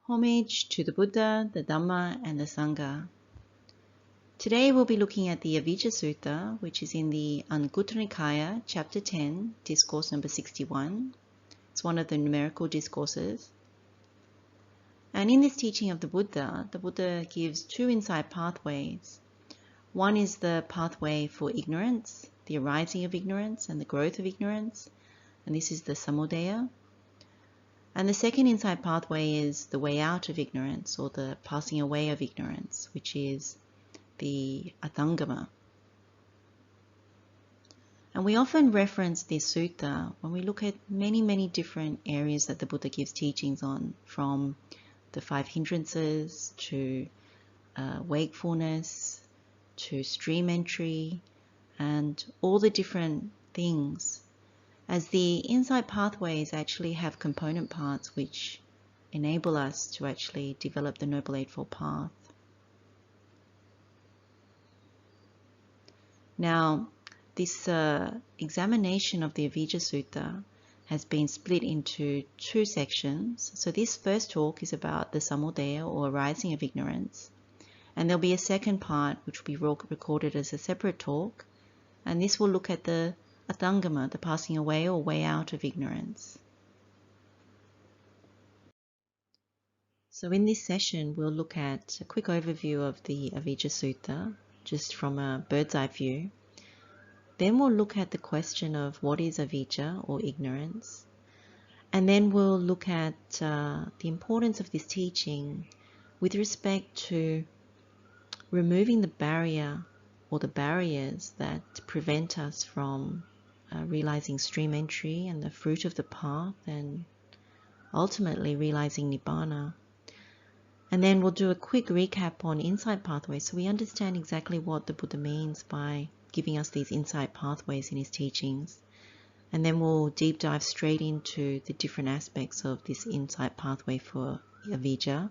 Homage to the Buddha, the Dhamma, and the Sangha. Today we'll be looking at the Avijjā Sutta, which is in the Anguttara Nikāya, chapter 10, discourse number 61. It's one of the numerical discourses. And in this teaching of the Buddha gives two insight pathways. One is the pathway for ignorance, the arising of ignorance and the growth of ignorance, and this is the Samudaya. And the second insight pathway is the way out of ignorance, or the passing away of ignorance, which is the atthaṅgama. And we often reference this sutta when we look at many different areas that the Buddha gives teachings on, from the 5 hindrances to wakefulness to stream entry and all the different things, as the insight pathways actually have component parts which enable us to actually develop the Noble Eightfold Path. Now, this examination of the Avijjā Sutta has been split into two sections. So this first talk is about the Samudaya, or arising of ignorance. And there'll be a second part which will be recorded as a separate talk. And this will look at the atthaṅgama, the passing away or way out of ignorance. So in this session, we'll look at a quick overview of the Avijjā Sutta, just from a bird's eye view. Then we'll look at the question of what is avijja, or ignorance. And then we'll look at the importance of this teaching with respect to removing the barrier or the barriers that prevent us from realizing stream entry and the fruit of the path, and ultimately realizing nibbana. And then we'll do a quick recap on insight pathways, so we understand exactly what the Buddha means by giving us these insight pathways in his teachings. And then we'll deep dive straight into the different aspects of this insight pathway for avijja.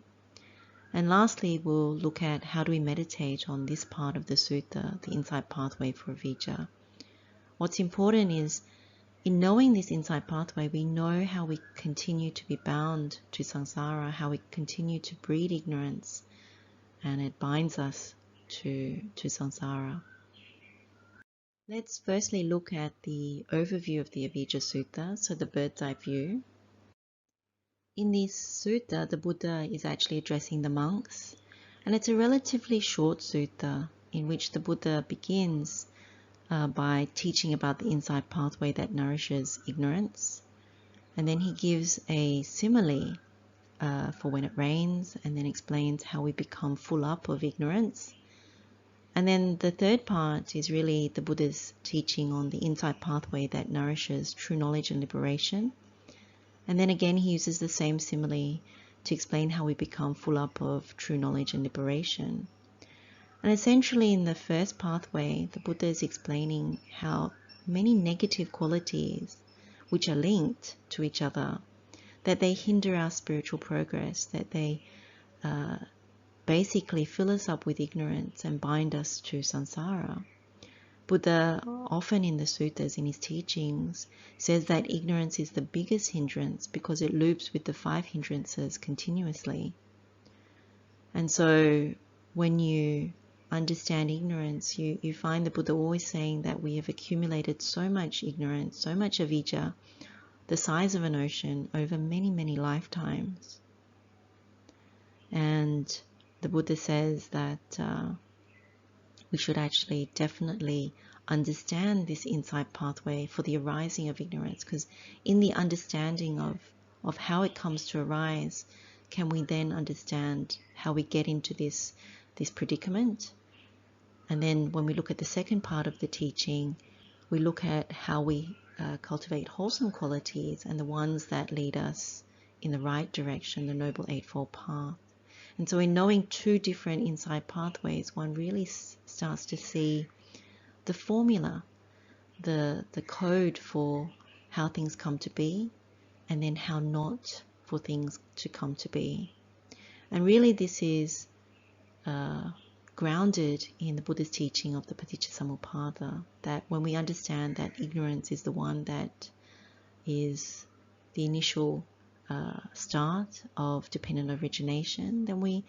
And lastly, we'll look at how do we meditate on this part of the sutta, the insight pathway for avijja. What's important is, in knowing this insight pathway, we know how we continue to be bound to samsara, how we continue to breed ignorance, and it binds us to samsara. Let's firstly look at the overview of the Avijjā Sutta, so the bird's eye view. In this sutta, the Buddha is actually addressing the monks, and it's a relatively short sutta in which the Buddha begins by teaching about the insight pathway that nourishes ignorance. And then he gives a simile for when it rains, and then explains how we become full up of ignorance. And then the third part is really the Buddha's teaching on the insight pathway that nourishes true knowledge and liberation. And then again he uses the same simile to explain how we become full up of true knowledge and liberation. And essentially in the first pathway, the Buddha is explaining how many negative qualities which are linked to each other, that they hinder our spiritual progress, that they basically fill us up with ignorance and bind us to samsara. Buddha often in the suttas, in his teachings, says that ignorance is the biggest hindrance because it loops with the 5 hindrances continuously. And so when you understand ignorance, you find the Buddha always saying that we have accumulated so much ignorance, so much avijja, the size of an ocean, over many lifetimes. And the Buddha says that we should actually definitely understand this insight pathway for the arising of ignorance, because in the understanding of how it comes to arise, can we then understand how we get into this predicament. And then when we look at the second part of the teaching, we look at how we cultivate wholesome qualities and the ones that lead us in the right direction, the Noble Eightfold Path. And so in knowing two different insight pathways, one really starts to see the formula, the code for how things come to be, and then how not for things to come to be. And really this is grounded in the Buddha's teaching of the Paticcasamuppada, that when we understand that ignorance is the one that is the initial start of dependent origination, then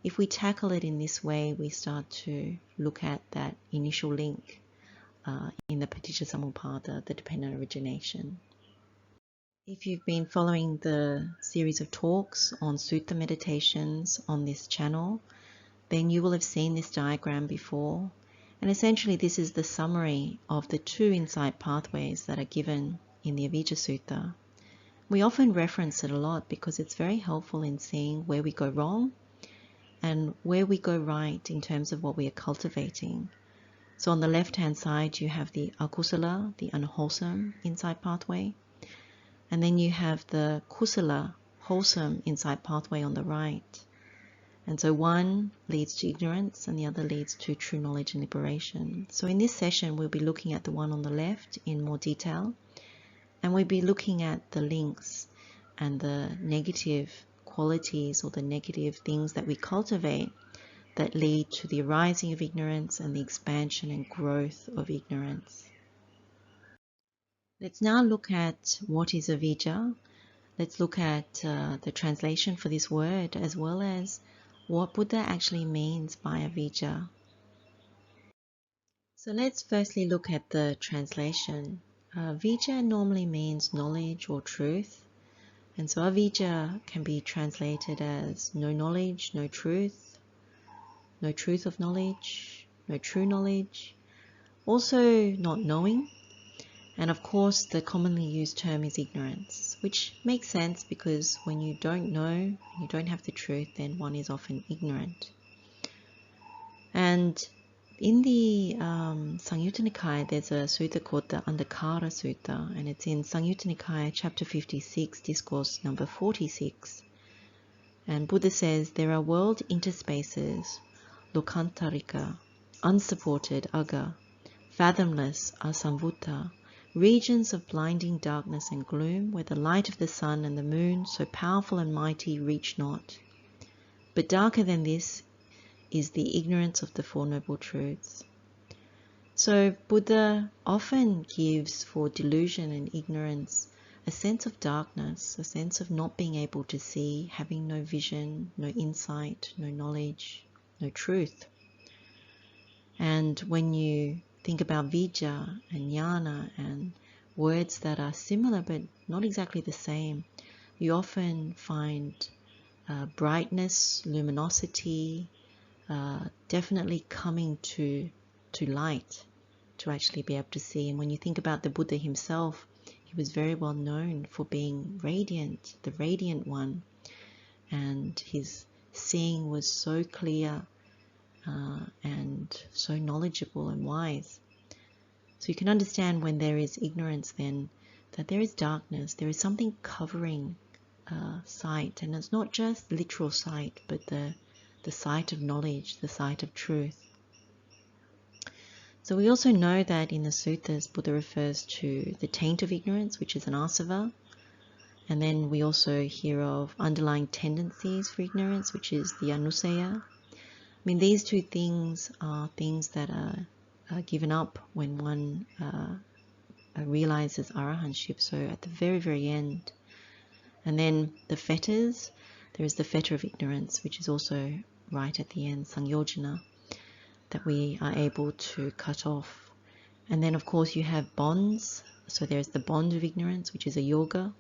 if we tackle it in this way, we start to look at that initial link in the Paticcasamuppada, the dependent origination. If you've been following the series of talks on sutta meditations on this channel, then you will have seen this diagram before. And essentially this is the summary of the 2 insight pathways that are given in the Avijjā Sutta. We often reference it a lot because it's very helpful in seeing where we go wrong and where we go right in terms of what we are cultivating. So on the left-hand side, you have the akusala, the unwholesome insight pathway. And then you have the kusala, wholesome insight pathway on the right. And so one leads to ignorance and the other leads to true knowledge and liberation. So in this session, we'll be looking at the one on the left in more detail. And we'll be looking at the links and the negative qualities or the negative things that we cultivate that lead to the arising of ignorance and the expansion and growth of ignorance. Let's now look at what is Avijjā. Let's look at the translation for this word, as well as what Buddha actually means by Avijjā. So let's firstly look at the translation. Avijjā normally means knowledge or truth. And so Avijjā can be translated as no knowledge, no truth of knowledge, no true knowledge, also not knowing. And of course, the commonly used term is ignorance, which makes sense because when you don't know, you don't have the truth, then one is often ignorant. And in the Samyutta Nikaya, there's a sutta called the Andhakara Sutta, and it's in Samyutta Nikaya, chapter 56, discourse number 46. And Buddha says, there are world interspaces, lokantarika, unsupported agga, fathomless asamvutta, regions of blinding darkness and gloom, where the light of the sun and the moon, so powerful and mighty, reach not. But darker than this is the ignorance of the Four Noble Truths. So Buddha often gives for delusion and ignorance a sense of darkness, a sense of not being able to see, having no vision, no insight, no knowledge, no truth. And when you think about Vijja and Jnana and words that are similar but not exactly the same, you often find brightness, luminosity, definitely coming to light to actually be able to see. And when you think about the Buddha himself, he was very well known for being radiant, the radiant one, and his seeing was so clear and so knowledgeable and wise. So you can understand when there is ignorance then that there is darkness, there is something covering sight, and it's not just literal sight, but the sight of knowledge, the sight of truth. So we also know that in the suttas, Buddha refers to the taint of ignorance, which is an asava, and then we also hear of underlying tendencies for ignorance, which is the anusaya. I mean, these two things are things that are given up when one realizes arahantship, so at the very, very end. And then the fetters, there is the fetter of ignorance, which is also right at the end, sangyojana, that we are able to cut off. And then, of course, you have bonds. So there's the bond of ignorance, which is a yoga.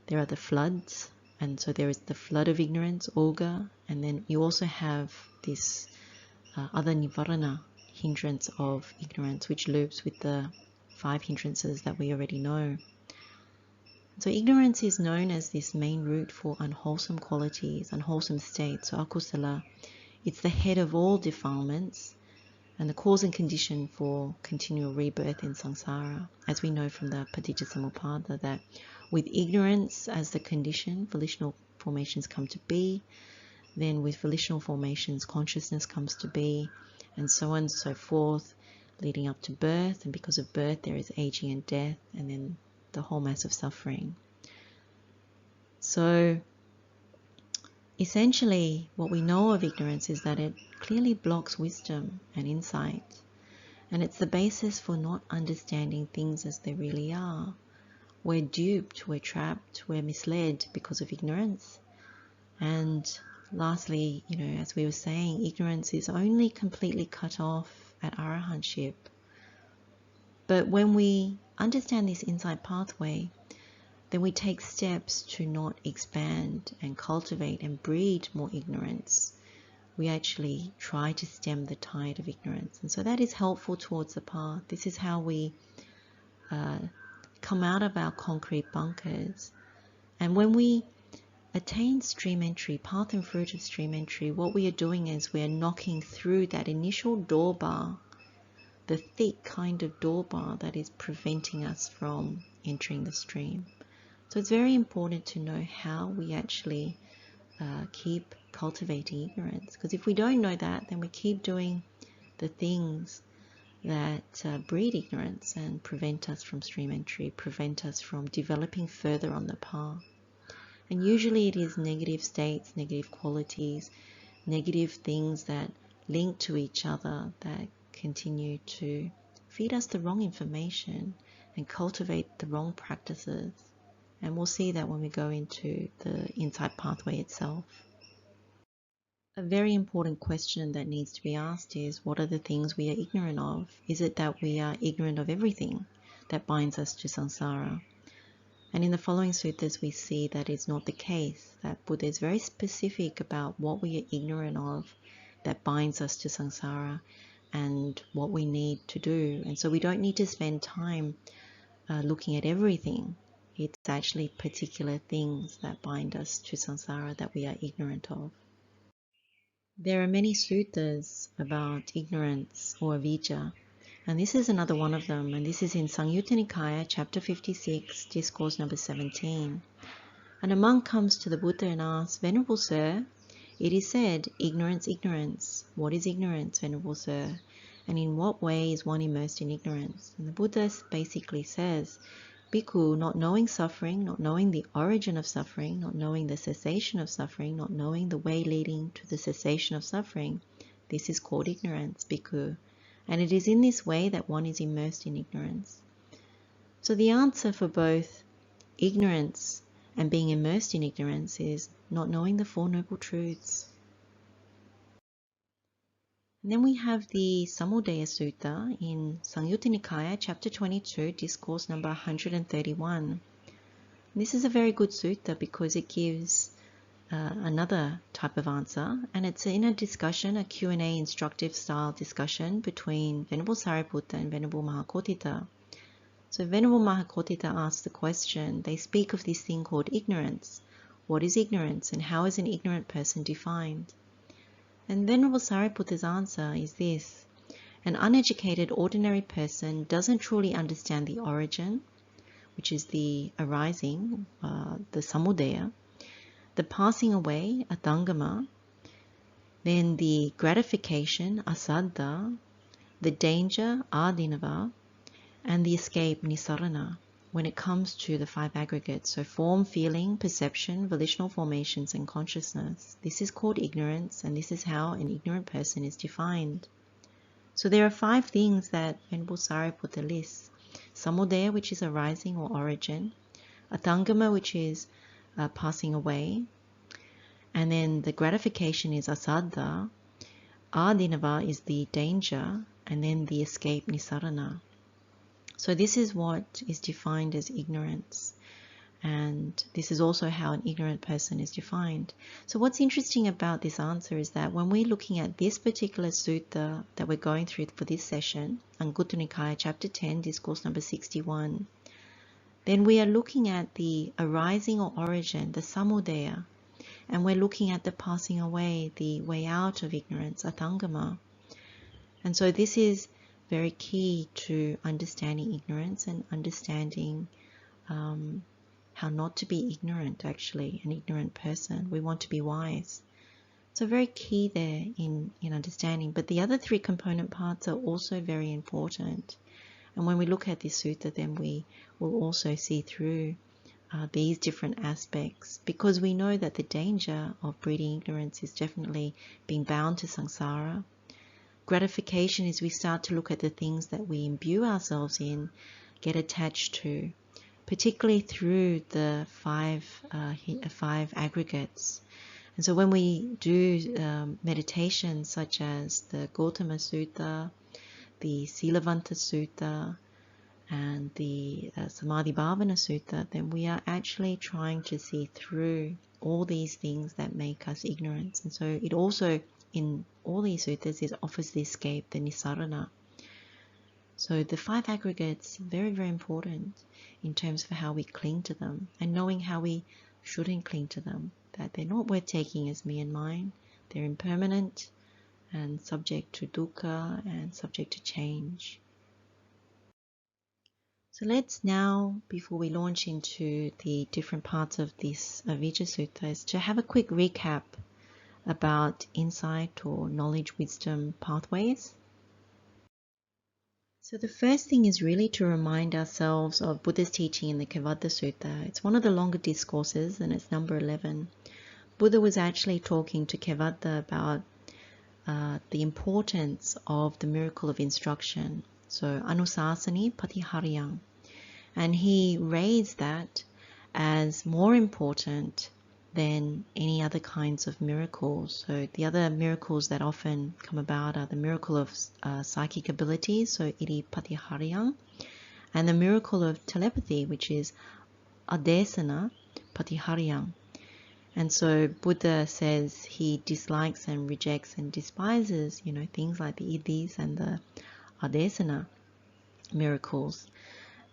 There are the floods, and so there is the flood of ignorance, oga. And then you also have this other nivarana, hindrance of ignorance, which loops with the 5 hindrances that we already know. So ignorance is known as this main root for unwholesome qualities, unwholesome states. So akusala, it's the head of all defilements and the cause and condition for continual rebirth in samsara, as we know from the Paticcasamuppada, that with ignorance as the condition, volitional formations come to be. Then with volitional formations, consciousness comes to be, and so on and so forth, leading up to birth. And because of birth, there is aging and death, and then the whole mass of suffering. So essentially, what we know of ignorance is that it clearly blocks wisdom and insight. And it's the basis for not understanding things as they really are, we're duped, we're trapped, we're misled because of ignorance. And lastly, as we were saying, ignorance is only completely cut off at arahantship. But when we understand this insight pathway, then we take steps to not expand and cultivate and breed more ignorance. We actually try to stem the tide of ignorance. And so that is helpful towards the path. This is how we come out of our concrete bunkers. And when we attain stream entry, path and fruit of stream entry, what we are doing is we are knocking through that initial door bar, the thick kind of door bar that is preventing us from entering the stream. So it's very important to know how we actually keep cultivating ignorance. Because if we don't know that, then we keep doing the things that breed ignorance and prevent us from stream entry, prevent us from developing further on the path. And usually it is negative states, negative qualities, negative things that link to each other that continue to feed us the wrong information and cultivate the wrong practices. And we'll see that when we go into the insight pathway itself. A very important question that needs to be asked is, what are the things we are ignorant of? Is it that we are ignorant of everything that binds us to samsara? And in the following suttas, we see that it's not the case, that Buddha is very specific about what we are ignorant of that binds us to samsara and what we need to do. And so we don't need to spend time looking at everything. It's actually particular things that bind us to samsara that we are ignorant of. There are many suttas about ignorance or avijja, and this is another one of them, and this is in Samyutta Nikaya, chapter 56, discourse number 17. And a monk comes to the Buddha and asks, "Venerable Sir, it is said, ignorance, ignorance. What is ignorance, Venerable Sir? And in what way is one immersed in ignorance?" And the Buddha basically says, "Bhikkhu, not knowing suffering, not knowing the origin of suffering, not knowing the cessation of suffering, not knowing the way leading to the cessation of suffering, this is called ignorance, Bhikkhu. And it is in this way that one is immersed in ignorance." So the answer for both ignorance and being immersed in ignorance is not knowing the Four Noble Truths. And then we have the Samudaya Sutta in Samyutta Nikaya, chapter 22, discourse number 131. This is a very good sutta because it gives another type of answer, and it's in a discussion, a Q&A instructive style discussion between Venerable Sariputta and Venerable Mahakotthita. So Venerable Mahakotthita asks the question, they speak of this thing called ignorance. What is ignorance and how is an ignorant person defined? And Venerable Sariputta's answer is this: an uneducated ordinary person doesn't truly understand the origin, which is the arising, the samudaya, the passing away, atthaṅgama, then the gratification, asaddha, the danger, adinava, and the escape, nisarana, when it comes to the five aggregates, so form, feeling, perception, volitional formations, and consciousness. This is called ignorance, and this is how an ignorant person is defined. So there are 5 things that Venerable Sariputta lists: samudaya, which is arising or origin; atthaṅgama, which is passing away; and then the gratification is asaddha; adinava is the danger; and then the escape, nisarana. So this is what is defined as ignorance, and this is also how an ignorant person is defined. So what's interesting about this answer is that when we're looking at this particular sutta that we're going through for this session, Anguttara Nikaya chapter 10, discourse number 61, then we are looking at the arising or origin, the samudaya, and we're looking at the passing away, the way out of ignorance, atthaṅgama. And so this is very key to understanding ignorance and understanding how not to be ignorant, actually, an ignorant person. We want to be wise. So very key there in understanding. But the other 3 component parts are also very important. And when we look at this sutta, then we will also see through these different aspects, because we know that the danger of breeding ignorance is definitely being bound to samsara. Gratification is we start to look at the things that we imbue ourselves in, get attached to, particularly through the five aggregates. And so when we do meditations such as the Gautama Sutta, the Silavanta Sutta, and the Samadhi Bhavana Sutta, then we are actually trying to see through all these things that make us ignorant. And so it also, in all these suttas, it offers the escape, the Nissarana. So the five aggregates, very, very important in terms of how we cling to them, and knowing how we shouldn't cling to them, that they're not worth taking as me and mine. They're impermanent and subject to dukkha and subject to change. So let's now, before we launch into the different parts of this Avijjā Sutta, is to have a quick recap about insight or knowledge, wisdom pathways. So the first thing is really to remind ourselves of Buddha's teaching in the Kevadda Sutta. It's one of the longer discourses, and it's number 11. Buddha was actually talking to Kevadda about the importance of the miracle of instruction. So anusasani patihariyang. And he raised that as more important than any other kinds of miracles. So the other miracles that often come about are the miracle of psychic abilities, so iti patihariyang, and the miracle of telepathy, which is adesana patihariyang. And so Buddha says he dislikes and rejects and despises, things like the idis and the adesana miracles.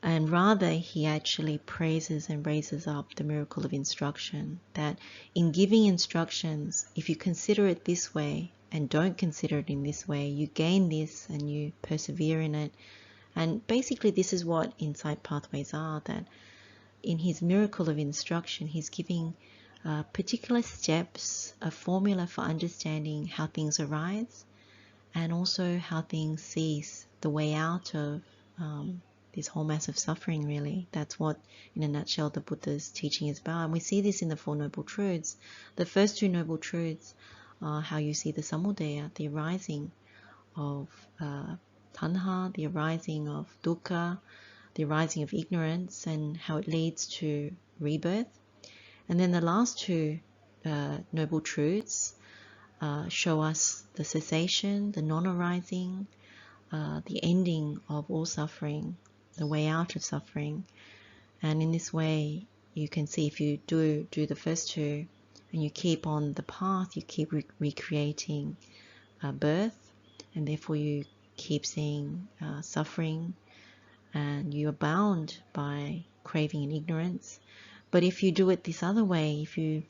And rather, he actually praises and raises up the miracle of instruction. That in giving instructions, if you consider it this way and don't consider it in this way, you gain this and you persevere in it. And basically, this is what insight pathways are, that in his miracle of instruction, he's giving particular steps, a formula for understanding how things arise and also how things cease, the way out of this whole mass of suffering, really. That's what, in a nutshell, the Buddha's teaching is about. And we see this in the Four Noble Truths. The first two Noble Truths are how you see the Samudaya, the arising of tanha, the arising of dukkha, the arising of ignorance, and how it leads to rebirth. And then the last two Noble Truths show us the cessation, the non-arising, the ending of all suffering, the way out of suffering. And in this way, you can see if you do the first two and you keep on the path, you keep recreating birth, and therefore you keep seeing suffering, and you are bound by craving and ignorance. But if you do it this other way, if you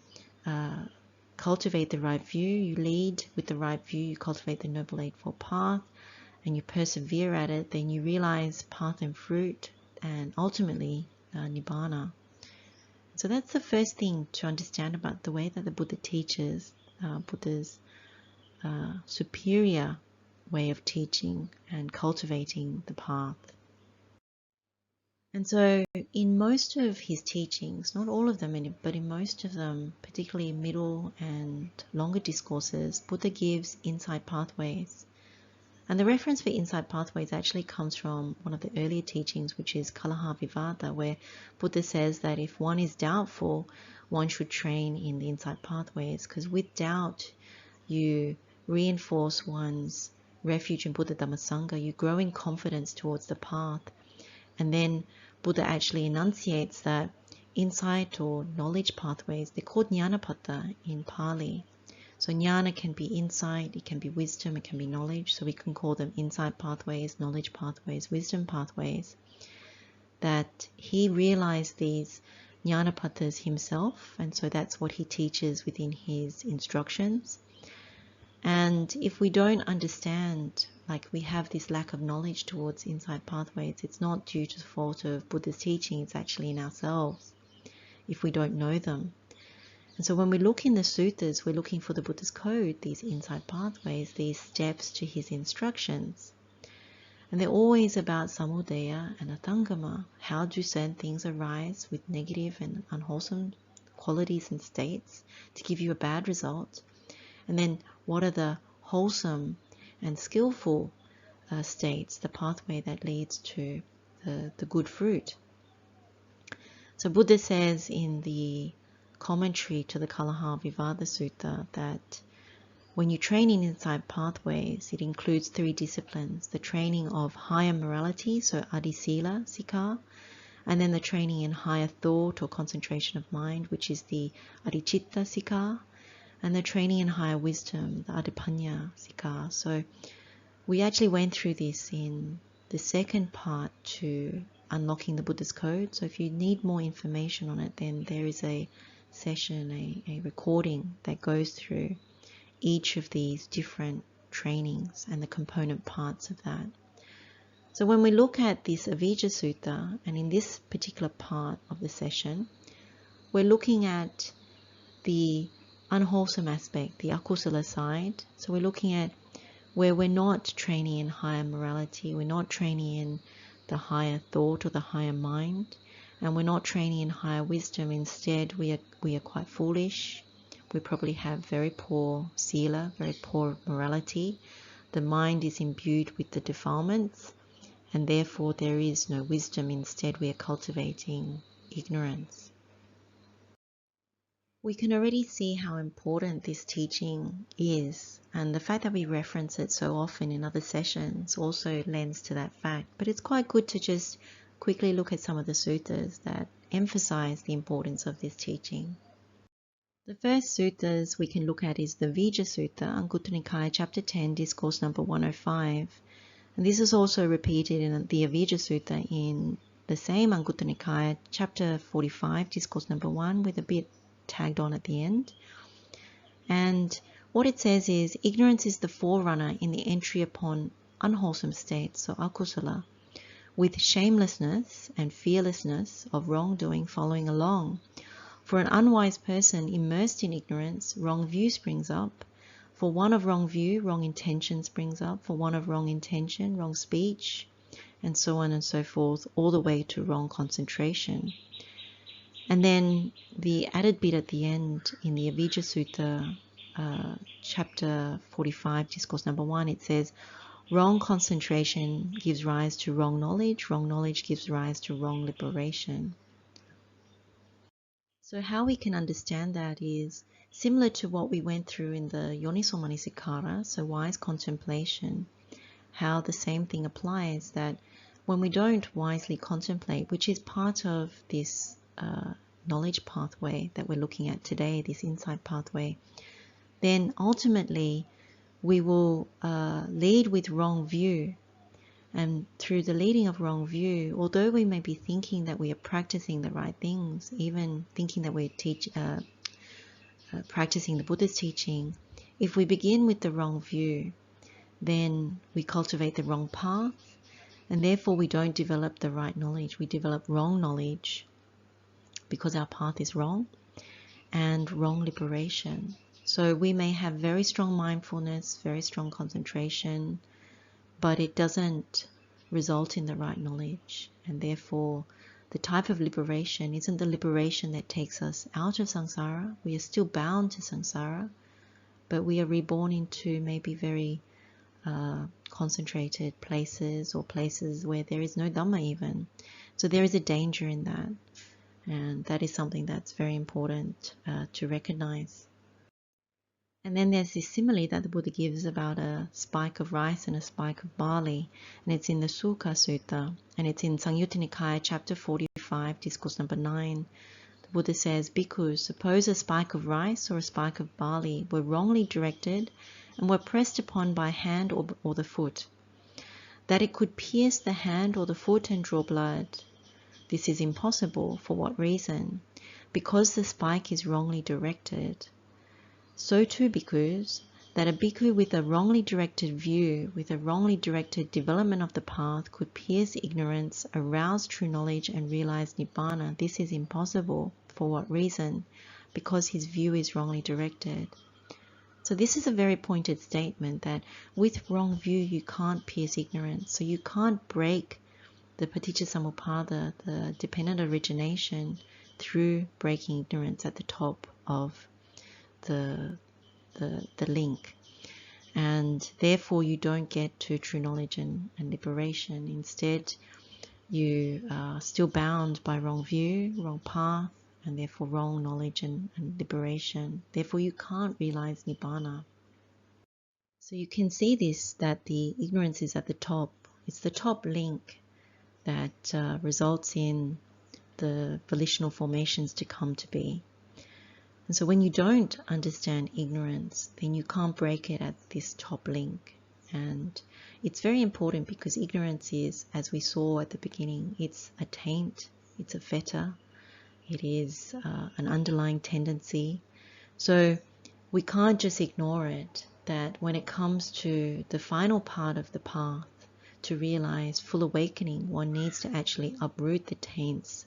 cultivate the right view, you lead with the right view, you cultivate the Noble Eightfold Path, and you persevere at it, then you realize path and fruit, and ultimately nibbana. So that's the first thing to understand about the way that the Buddha teaches, Buddha's superior way of teaching and cultivating the path. And so in most of his teachings, not all of them, but in most of them, particularly middle and longer discourses, Buddha gives insight pathways. And the reference for insight pathways actually comes from one of the earlier teachings, which is Kalaha Vivada, where Buddha says that if one is doubtful, one should train in the insight pathways, because with doubt, you reinforce one's refuge in Buddha Dhamma Sangha, you grow in confidence towards the path. And then Buddha actually enunciates that insight or knowledge pathways, they're called Jnanapada in Pali. So jnana can be insight, it can be wisdom, it can be knowledge. So we can call them insight pathways, knowledge pathways, wisdom pathways. That he realized these jnanapadas himself, and so that's what he teaches within his instructions. And if we don't understand, like we have this lack of knowledge towards insight pathways, it's not due to the fault of Buddha's teaching, it's actually in ourselves if we don't know them. And so when we look in the suttas, we're looking for the Buddha's code, these insight pathways, these steps to his instructions. And they're always about samudaya and atthaṅgama. How do certain things arise with negative and unwholesome qualities and states to give you a bad result? And then what are the wholesome and skillful states, the pathway that leads to the good fruit? So Buddha says in the commentary to the Kalahāvivāda Sutta that when you train in insight pathways, it includes 3 disciplines: the training of higher morality, so adisila sikha, and then the training in higher thought or concentration of mind, which is the adicitta sikha, and the training in higher wisdom, the adipanya sikha. So we actually went through this in the second part to Unlocking the Buddha's Code. So if you need more information on it, then there is a session, a recording that goes through each of these different trainings and the component parts of that. So when we look at this Avijjā Sutta, and in this particular part of the session, we're looking at the unwholesome aspect, the akusala side. So we're looking at where we're not training in higher morality, we're not training in the higher thought or the higher mind, and we're not training in higher wisdom. Instead, we are quite foolish. We probably have very poor sila, very poor morality. The mind is imbued with the defilements, and therefore there is no wisdom. Instead, we are cultivating ignorance. We can already see how important this teaching is, and the fact that we reference it so often in other sessions also lends to that fact. But it's quite good to just quickly look at some of the suttas that emphasize the importance of this teaching. The first suttas we can look at is the Avijjā Sutta, Anguttara Nikāya, chapter 10, discourse number 105. And this is also repeated in the Avijjā Sutta in the same Anguttara Nikāya, chapter 45, discourse number 1, with a bit tagged on at the end. And what it says is, ignorance is the forerunner in the entry upon unwholesome states, so akusala, with shamelessness and fearlessness of wrongdoing following along. For an unwise person immersed in ignorance, wrong view springs up. For one of wrong view, wrong intention springs up. For one of wrong intention, wrong speech, and so on and so forth, all the way to wrong concentration. And then the added bit at the end in the Avijjā Sutta, chapter 45, discourse number 1, it says, wrong concentration gives rise to wrong knowledge gives rise to wrong liberation. So how we can understand that is similar to what we went through in the Yoniso Manasikara, so wise contemplation, how the same thing applies, that when we don't wisely contemplate, which is part of this knowledge pathway that we're looking at today, this insight pathway, then ultimately we will lead with wrong view. And through the leading of wrong view, although we may be thinking that we are practicing the right things, even thinking that we're practicing the Buddha's teaching, if we begin with the wrong view, then we cultivate the wrong path, and therefore we don't develop the right knowledge. We develop wrong knowledge because our path is wrong, and wrong liberation. So we may have very strong mindfulness, very strong concentration, but it doesn't result in the right knowledge, and therefore the type of liberation isn't the liberation that takes us out of samsara. We are still bound to samsara, but we are reborn into maybe very concentrated places, or places where there is no Dhamma even. So there is a danger in that, and that is something that's very important to recognize. And then there's this simile that the Buddha gives about a spike of rice and a spike of barley, and it's in the Sukha Sutta, and it's in Samyutta Nikāya, chapter 45, discourse number 9. The Buddha says, Bhikkhus, suppose a spike of rice or a spike of barley were wrongly directed and were pressed upon by hand or the foot, that it could pierce the hand or the foot and draw blood. This is impossible. For what reason? Because the spike is wrongly directed. So too, bhikkhus, that a bhikkhu with a wrongly directed view, with a wrongly directed development of the path, could pierce ignorance, arouse true knowledge, and realize nibbana. This is impossible. For what reason? Because his view is wrongly directed. So this is a very pointed statement that with wrong view you can't pierce ignorance. So you can't break the paticca-samuppada, the dependent origination, through breaking ignorance at the top of the link, and therefore you don't get to true knowledge and liberation. Instead, you are still bound by wrong view, wrong path, and therefore wrong knowledge and liberation. Therefore you can't realize Nibbana. So you can see this, that the ignorance is at the top. It's the top link that results in the volitional formations to come to be. And so when you don't understand ignorance, then you can't break it at this top link. And it's very important because ignorance is, as we saw at the beginning, it's a taint, it's a fetter, it is an underlying tendency. So we can't just ignore it, that when it comes to the final part of the path, to realize full awakening, one needs to actually uproot the taints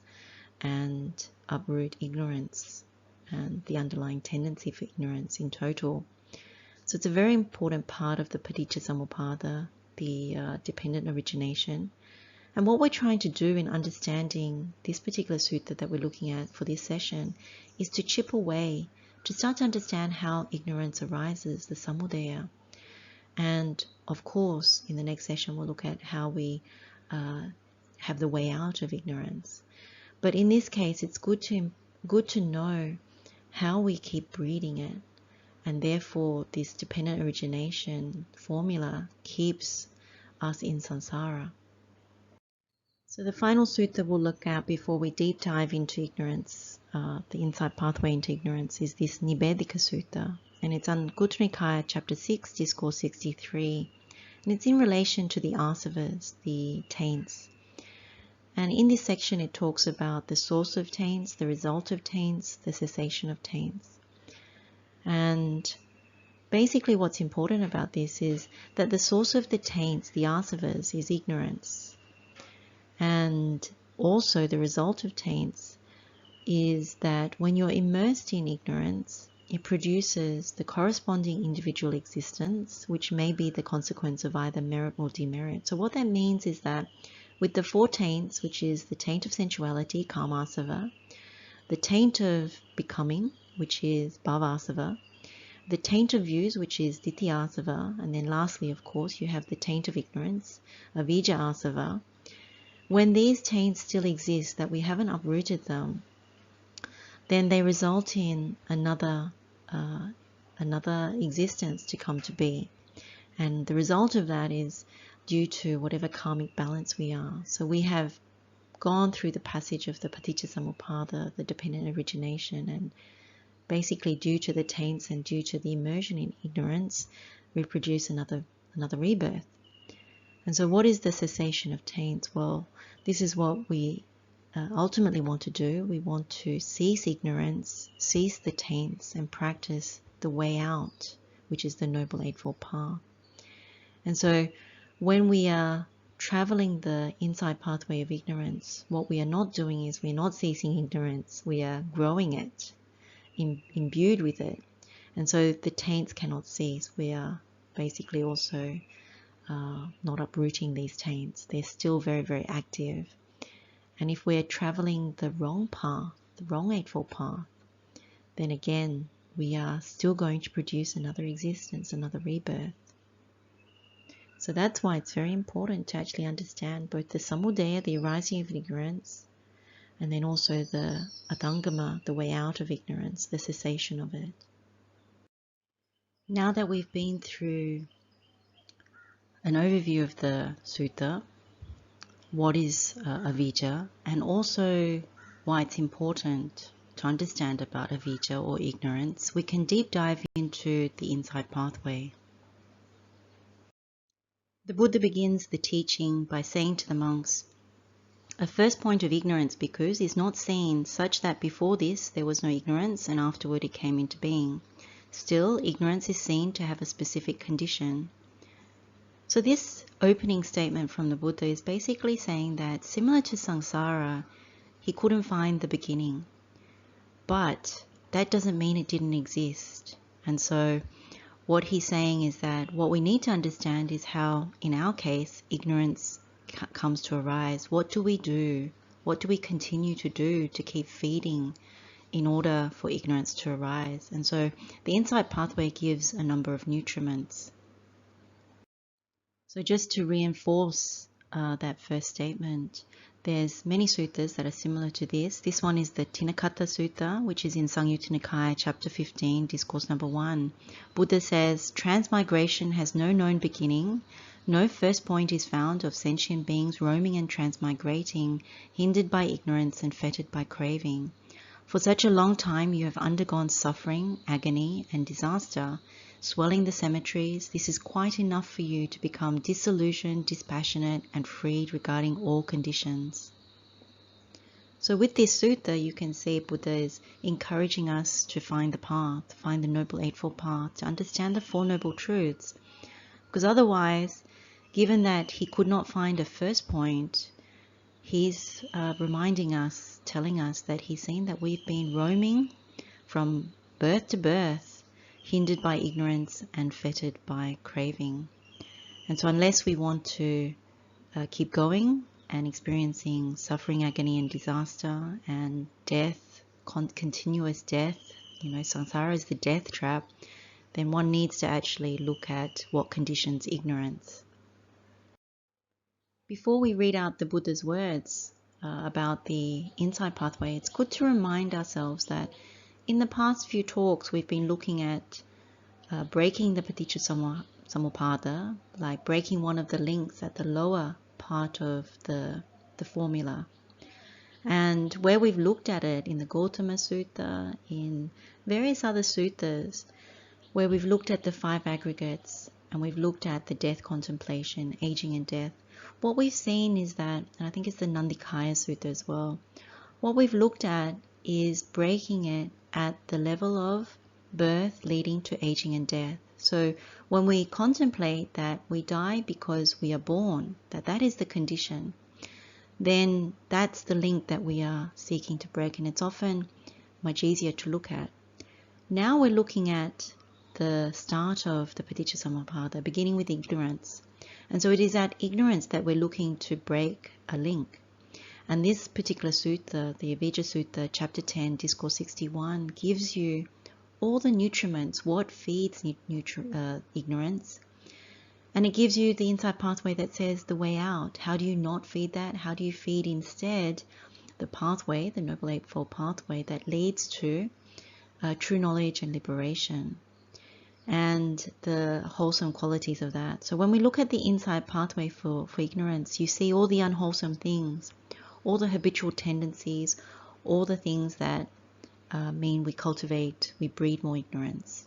and uproot ignorance and the underlying tendency for ignorance in total. So it's a very important part of the Paticcasamuppada, the dependent origination. And what we're trying to do in understanding this particular sutta that we're looking at for this session is to chip away, to start to understand how ignorance arises, the Samudaya. And of course, in the next session, we'll look at how we have the way out of ignorance. But in this case, it's good to know how we keep breeding it. And therefore, this dependent origination formula keeps us in samsara. So the final sutta we'll look at before we deep dive into ignorance, the insight pathway into ignorance, is this Nibbedika Sutta. And it's on Anguttara Nikaya, chapter 6, discourse 63. And it's in relation to the asavas, the taints. And in this section, it talks about the source of taints, the result of taints, the cessation of taints. And basically what's important about this is that the source of the taints, the asavas, is ignorance. And also the result of taints is that when you're immersed in ignorance, it produces the corresponding individual existence, which may be the consequence of either merit or demerit. So what that means is that with the four taints, which is the taint of sensuality, kamasava, the taint of becoming, which is bhavasava, the taint of views, which is ditthiyasava, and then lastly, of course, you have the taint of ignorance, avijja. When these taints still exist, that we haven't uprooted them, then they result in another existence to come to be. And the result of that is due to whatever karmic balance we are. So we have gone through the passage of the Paticcasamuppada, the dependent origination, and basically due to the taints and due to the immersion in ignorance, we produce another rebirth. And so what is the cessation of taints? Well, this is what we ultimately want to do. We want to cease ignorance, cease the taints, and practice the way out, which is the Noble Eightfold Path. And so when we are traveling the inside pathway of ignorance, what we are not doing is we're not ceasing ignorance, we are growing it, imbued with it. And so the taints cannot cease. We are basically also not uprooting these taints. They're still very, very active. And if we're traveling the wrong path, the wrong Eightfold Path, then again, we are still going to produce another existence, another rebirth. So that's why it's very important to actually understand both the Samudaya, the arising of ignorance, and then also the atthaṅgama, the way out of ignorance, the cessation of it. Now that we've been through an overview of the sutta, what is avijja, and also why it's important to understand about avijja or ignorance, we can deep dive into the insight pathway. The Buddha begins the teaching by saying to the monks, "A first point of ignorance, bhikkhus, is not seen such that before this there was no ignorance and afterward it came into being. Still, ignorance is seen to have a specific condition." So this opening statement from the Buddha is basically saying that similar to samsara, he couldn't find the beginning. But that doesn't mean it didn't exist. And so what he's saying is that what we need to understand is how, in our case, ignorance comes to arise. What do we do? What do we continue to do to keep feeding in order for ignorance to arise? And so the insight pathway gives a number of nutriments. So just to reinforce that first statement, There's many suttas that are similar to this. This one is the Tinakata Sutta, which is in Samyutta Nikaya, chapter 15, discourse number 1. Buddha says, transmigration has no known beginning. No first point is found of sentient beings roaming and transmigrating, hindered by ignorance and fettered by craving. For such a long time you have undergone suffering, agony, and disaster, swelling the cemeteries. This is quite enough for you to become disillusioned, dispassionate, and freed regarding all conditions. So with this sutta, you can see Buddha is encouraging us to find the path, find the Noble Eightfold Path, to understand the Four Noble Truths. Because otherwise, given that he could not find a first point, he's reminding us, telling us that he's seen that we've been roaming from birth to birth, hindered by ignorance and fettered by craving. And so unless we want to keep going and experiencing suffering, agony and disaster and death, continuous death, samsara is the death trap, then one needs to actually look at what conditions ignorance. Before we read out the Buddha's words about the insight pathway, it's good to remind ourselves that in the past few talks we've been looking at breaking the paticca samuppada, like breaking one of the links at the lower part of the formula. And where we've looked at it in the Gautama Sutta, in various other suttas, where we've looked at the 5 aggregates and we've looked at the death contemplation, aging and death, what we've seen is that, and I think it's the Nandikaya Sutta as well, what we've looked at is breaking it at the level of birth leading to aging and death. So when we contemplate that we die because we are born, that is the condition, then that's the link that we are seeking to break, and it's often much easier to look at. Now we're looking at the start of the paticca samuppada, beginning with ignorance. And so it is at ignorance that we're looking to break a link. And this particular sutta, the Avijjā Sutta, chapter 10, discourse 61, gives you all the nutriments, what feeds ignorance. And it gives you the insight pathway that says the way out. How do you not feed that? How do you feed instead the pathway, the Noble Eightfold Pathway that leads to true knowledge and liberation, and the wholesome qualities of that. So when we look at the insight pathway for ignorance, you see all the unwholesome things, all the habitual tendencies, all the things that mean we cultivate, we breed more ignorance.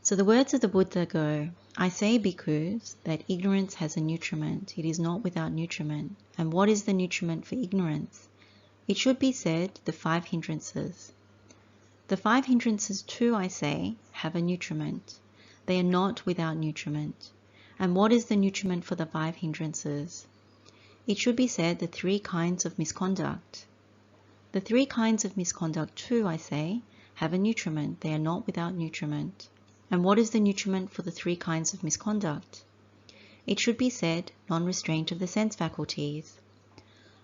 So the words of the Buddha go, I say, bhikkhus, that ignorance has a nutriment. It is not without nutriment. And what is the nutriment for ignorance? It should be said, the 5 hindrances. The 5 hindrances too, I say, have a nutriment. They are not without nutriment. And what is the nutriment for the 5 hindrances? It should be said, the 3 kinds of misconduct. The 3 kinds of misconduct too, I say, have a nutriment. They are not without nutriment. And what is the nutriment for the 3 kinds of misconduct? It should be said, non-restraint of the sense faculties.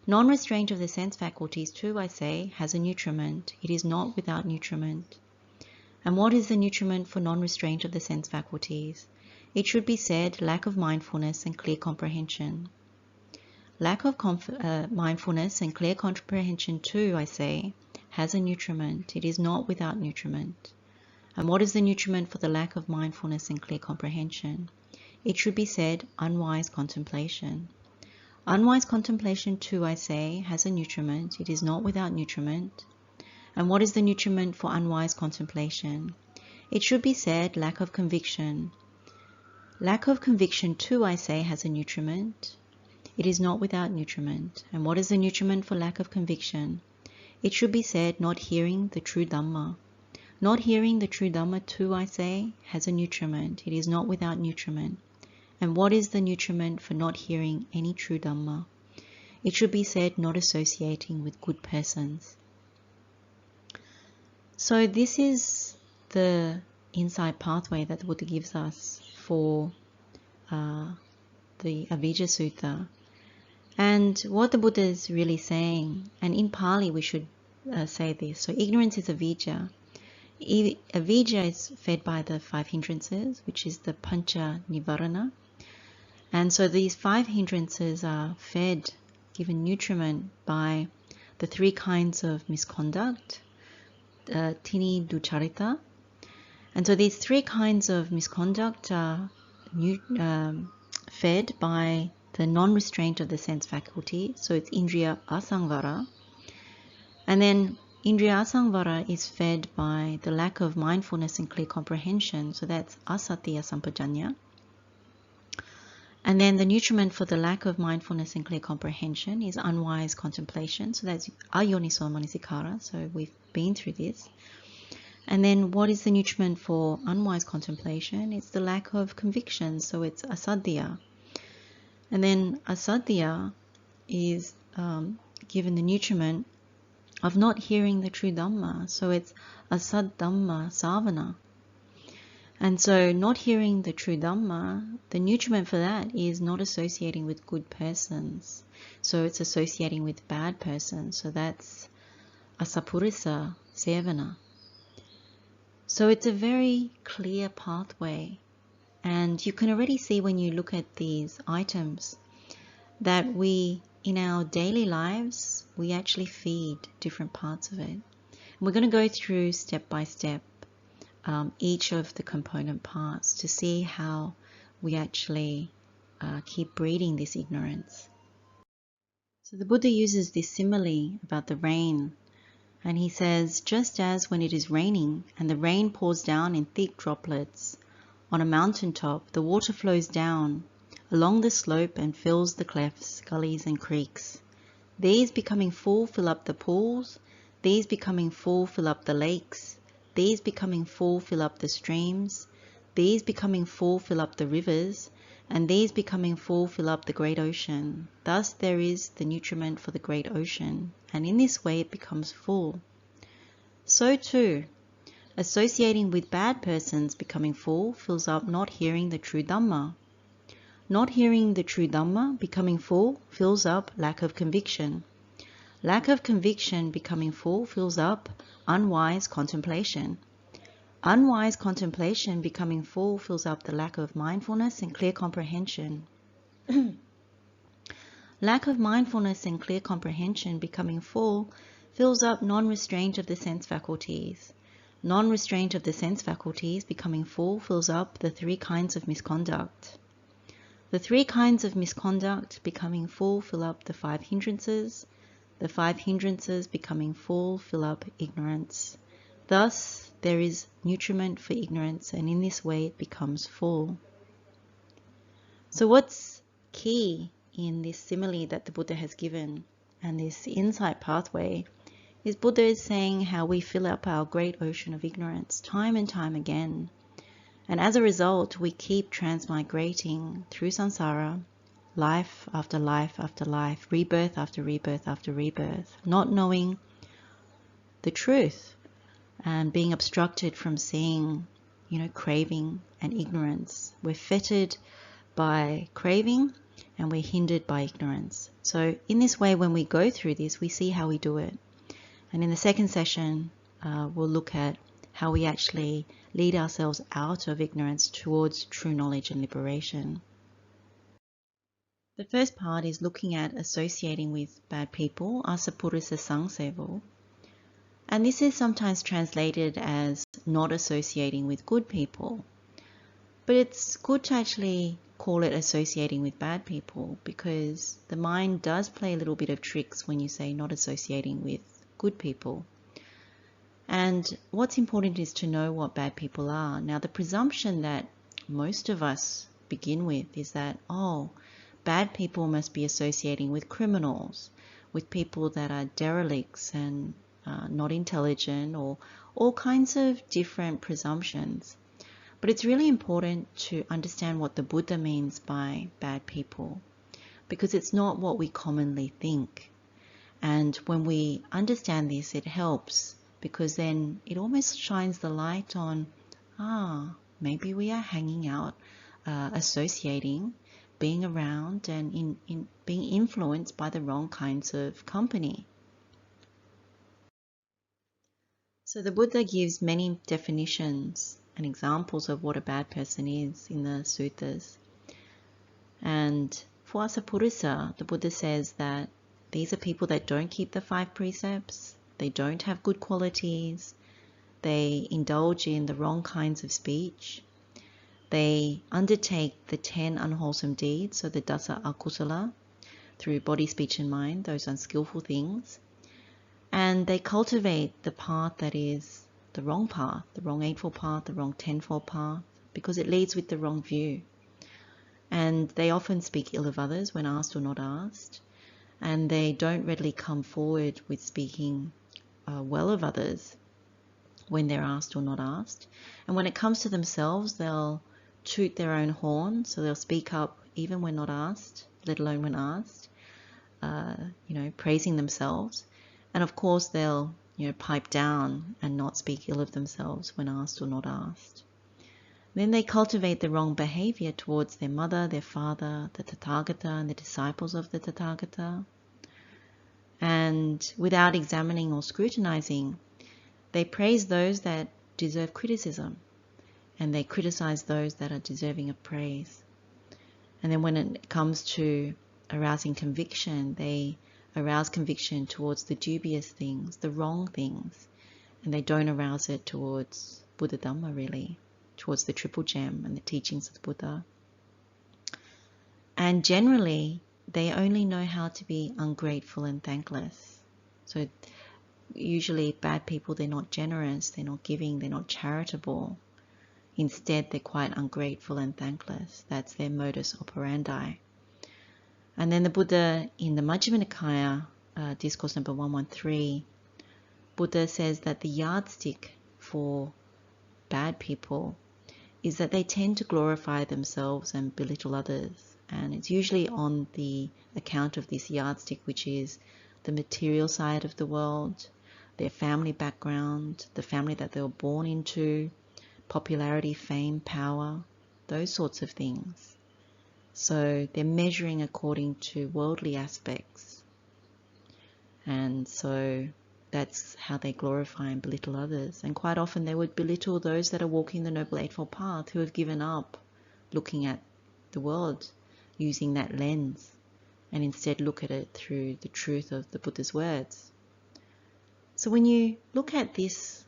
Non-restraint of the sense faculties too, I say, has a nutriment. It is not without nutriment. And what is the nutriment for non-restraint of the sense faculties? It should be said, lack of mindfulness and clear comprehension. Lack of mindfulness and clear comprehension too, I say, has a nutriment. It is not without nutriment. And what is the nutriment for the lack of mindfulness and clear comprehension? It should be said, unwise contemplation. Unwise contemplation too, I say, has a nutriment. It is not without nutriment. And what is the nutriment for unwise contemplation? It should be said, lack of conviction. Lack of conviction too, I say, has a nutriment. It is not without nutriment. And what is the nutriment for lack of conviction? It should be said, not hearing the true Dhamma. Not hearing the true Dhamma too, I say, has a nutriment. It is not without nutriment. And what is the nutriment for not hearing any true Dhamma? It should be said, not associating with good persons. So this is the insight pathway that the Buddha gives us for the Avijjā Sutta. And what the Buddha is really saying, and in Pali we should say this, so ignorance is Avijjā. Avijjā is fed by the 5 hindrances, which is the pancha nivarana. And so these 5 hindrances are fed given nutriment by the 3 kinds of misconduct, tini ducharita. And so these 3 kinds of misconduct are fed by the non-restraint of the sense faculty. So it's indriya asamvara. And then indriya asamvara is fed by the lack of mindfulness and clear comprehension. So that's asatiya sampajanya. And then the nutriment for the lack of mindfulness and clear comprehension is unwise contemplation. So that's ayoniso manasikara. So we've been through this. And then what is the nutriment for unwise contemplation? It's the lack of conviction. So it's asadhya. And then asadhya is given the nutriment of not hearing the true Dhamma. So it's asad Dhamma savana. And so not hearing the true Dhamma, the nutriment for that is not associating with good persons. So it's associating with bad persons. So that's asapurisa sevana. So it's a very clear pathway. And you can already see when you look at these items that we, in our daily lives, we actually feed different parts of it. And we're going to go through step by step each of the component parts to see how we actually keep breeding this ignorance. So the Buddha uses this simile about the rain, and he says, just as when it is raining and the rain pours down in thick droplets on a mountain top, the water flows down along the slope and fills the clefts, gullies and creeks. These becoming full fill up the pools, these becoming full fill up the lakes, these becoming full fill up the streams, these becoming full fill up the rivers, and these becoming full fill up the great ocean. Thus there is the nutriment for the great ocean, and in this way it becomes full. So too, associating with bad persons becoming full fills up not hearing the true Dhamma. Not hearing the true Dhamma becoming full fills up lack of conviction. Lack of conviction becoming full fills up unwise contemplation. Unwise contemplation becoming full fills up the lack of mindfulness and clear comprehension. Lack of mindfulness and clear comprehension becoming full fills up non-restraint of the sense faculties. Non-restraint of the sense faculties becoming full fills up the 3 kinds of misconduct. The 3 kinds of misconduct becoming full fill up the 5 hindrances. The 5 hindrances becoming full fill up ignorance. Thus there is nutriment for ignorance, and in this way it becomes full. So what's key in this simile that the Buddha has given and this insight pathway is Buddha is saying how we fill up our great ocean of ignorance time and time again. And as a result, we keep transmigrating through samsara, life after life after life, rebirth after rebirth after rebirth, not knowing the truth and being obstructed from seeing, craving and ignorance. We're fettered by craving and we're hindered by ignorance. So in this way, when we go through this, we see how we do it. And in the second session, we'll look at how we actually lead ourselves out of ignorance towards true knowledge and liberation. The first part is looking at associating with bad people, asapurisa sangsevo. And this is sometimes translated as not associating with good people. But it's good to actually call it associating with bad people, because the mind does play a little bit of tricks when you say not associating with good people. And what's important is to know what bad people are. Now, the presumption that most of us begin with is that, bad people must be associating with criminals, with people that are derelicts and not intelligent, or all kinds of different presumptions. But it's really important to understand what the Buddha means by bad people, because it's not what we commonly think. And when we understand this, it helps, because then it almost shines the light on, maybe we are hanging out, associating, being around, and in being influenced by the wrong kinds of company. So the Buddha gives many definitions and examples of what a bad person is in the suttas. And for asapurisa, the Buddha says that these are people that don't keep the 5 precepts, they don't have good qualities, they indulge in the wrong kinds of speech, they undertake the 10 unwholesome deeds, so the dasa akusala, through body, speech and mind, those unskillful things, and they cultivate the path that is the wrong path, the wrong eightfold path, the wrong tenfold path, because it leads with the wrong view. And they often speak ill of others when asked or not asked, and they don't readily come forward with speaking well of others when they're asked or not asked. And when it comes to themselves, they'll toot their own horn, so they'll speak up even when not asked, let alone when asked, praising themselves. And of course, they'll pipe down and not speak ill of themselves when asked or not asked. Then they cultivate the wrong behavior towards their mother, their father, the Tathagata, and the disciples of the Tathagata. And without examining or scrutinizing, they praise those that deserve criticism, and they criticize those that are deserving of praise. And then when it comes to arousing conviction, they arouse conviction towards the dubious things, the wrong things, and they don't arouse it towards Buddha Dhamma, really, towards the triple gem and the teachings of the Buddha. And generally, they only know how to be ungrateful and thankless. So usually bad people, they're not generous, they're not giving, they're not charitable. Instead, they're quite ungrateful and thankless. That's their modus operandi. And then the Buddha in the Majjhima Nikaya, discourse number 113, Buddha says that the yardstick for bad people is that they tend to glorify themselves and belittle others. And it's usually on the account of this yardstick, which is the material side of the world, their family background, the family that they were born into, popularity, fame, power, those sorts of things. So they're measuring according to worldly aspects. And so that's how they glorify and belittle others. And quite often they would belittle those that are walking the Noble Eightfold Path, who have given up looking at the world using that lens, and instead look at it through the truth of the Buddha's words. So when you look at this,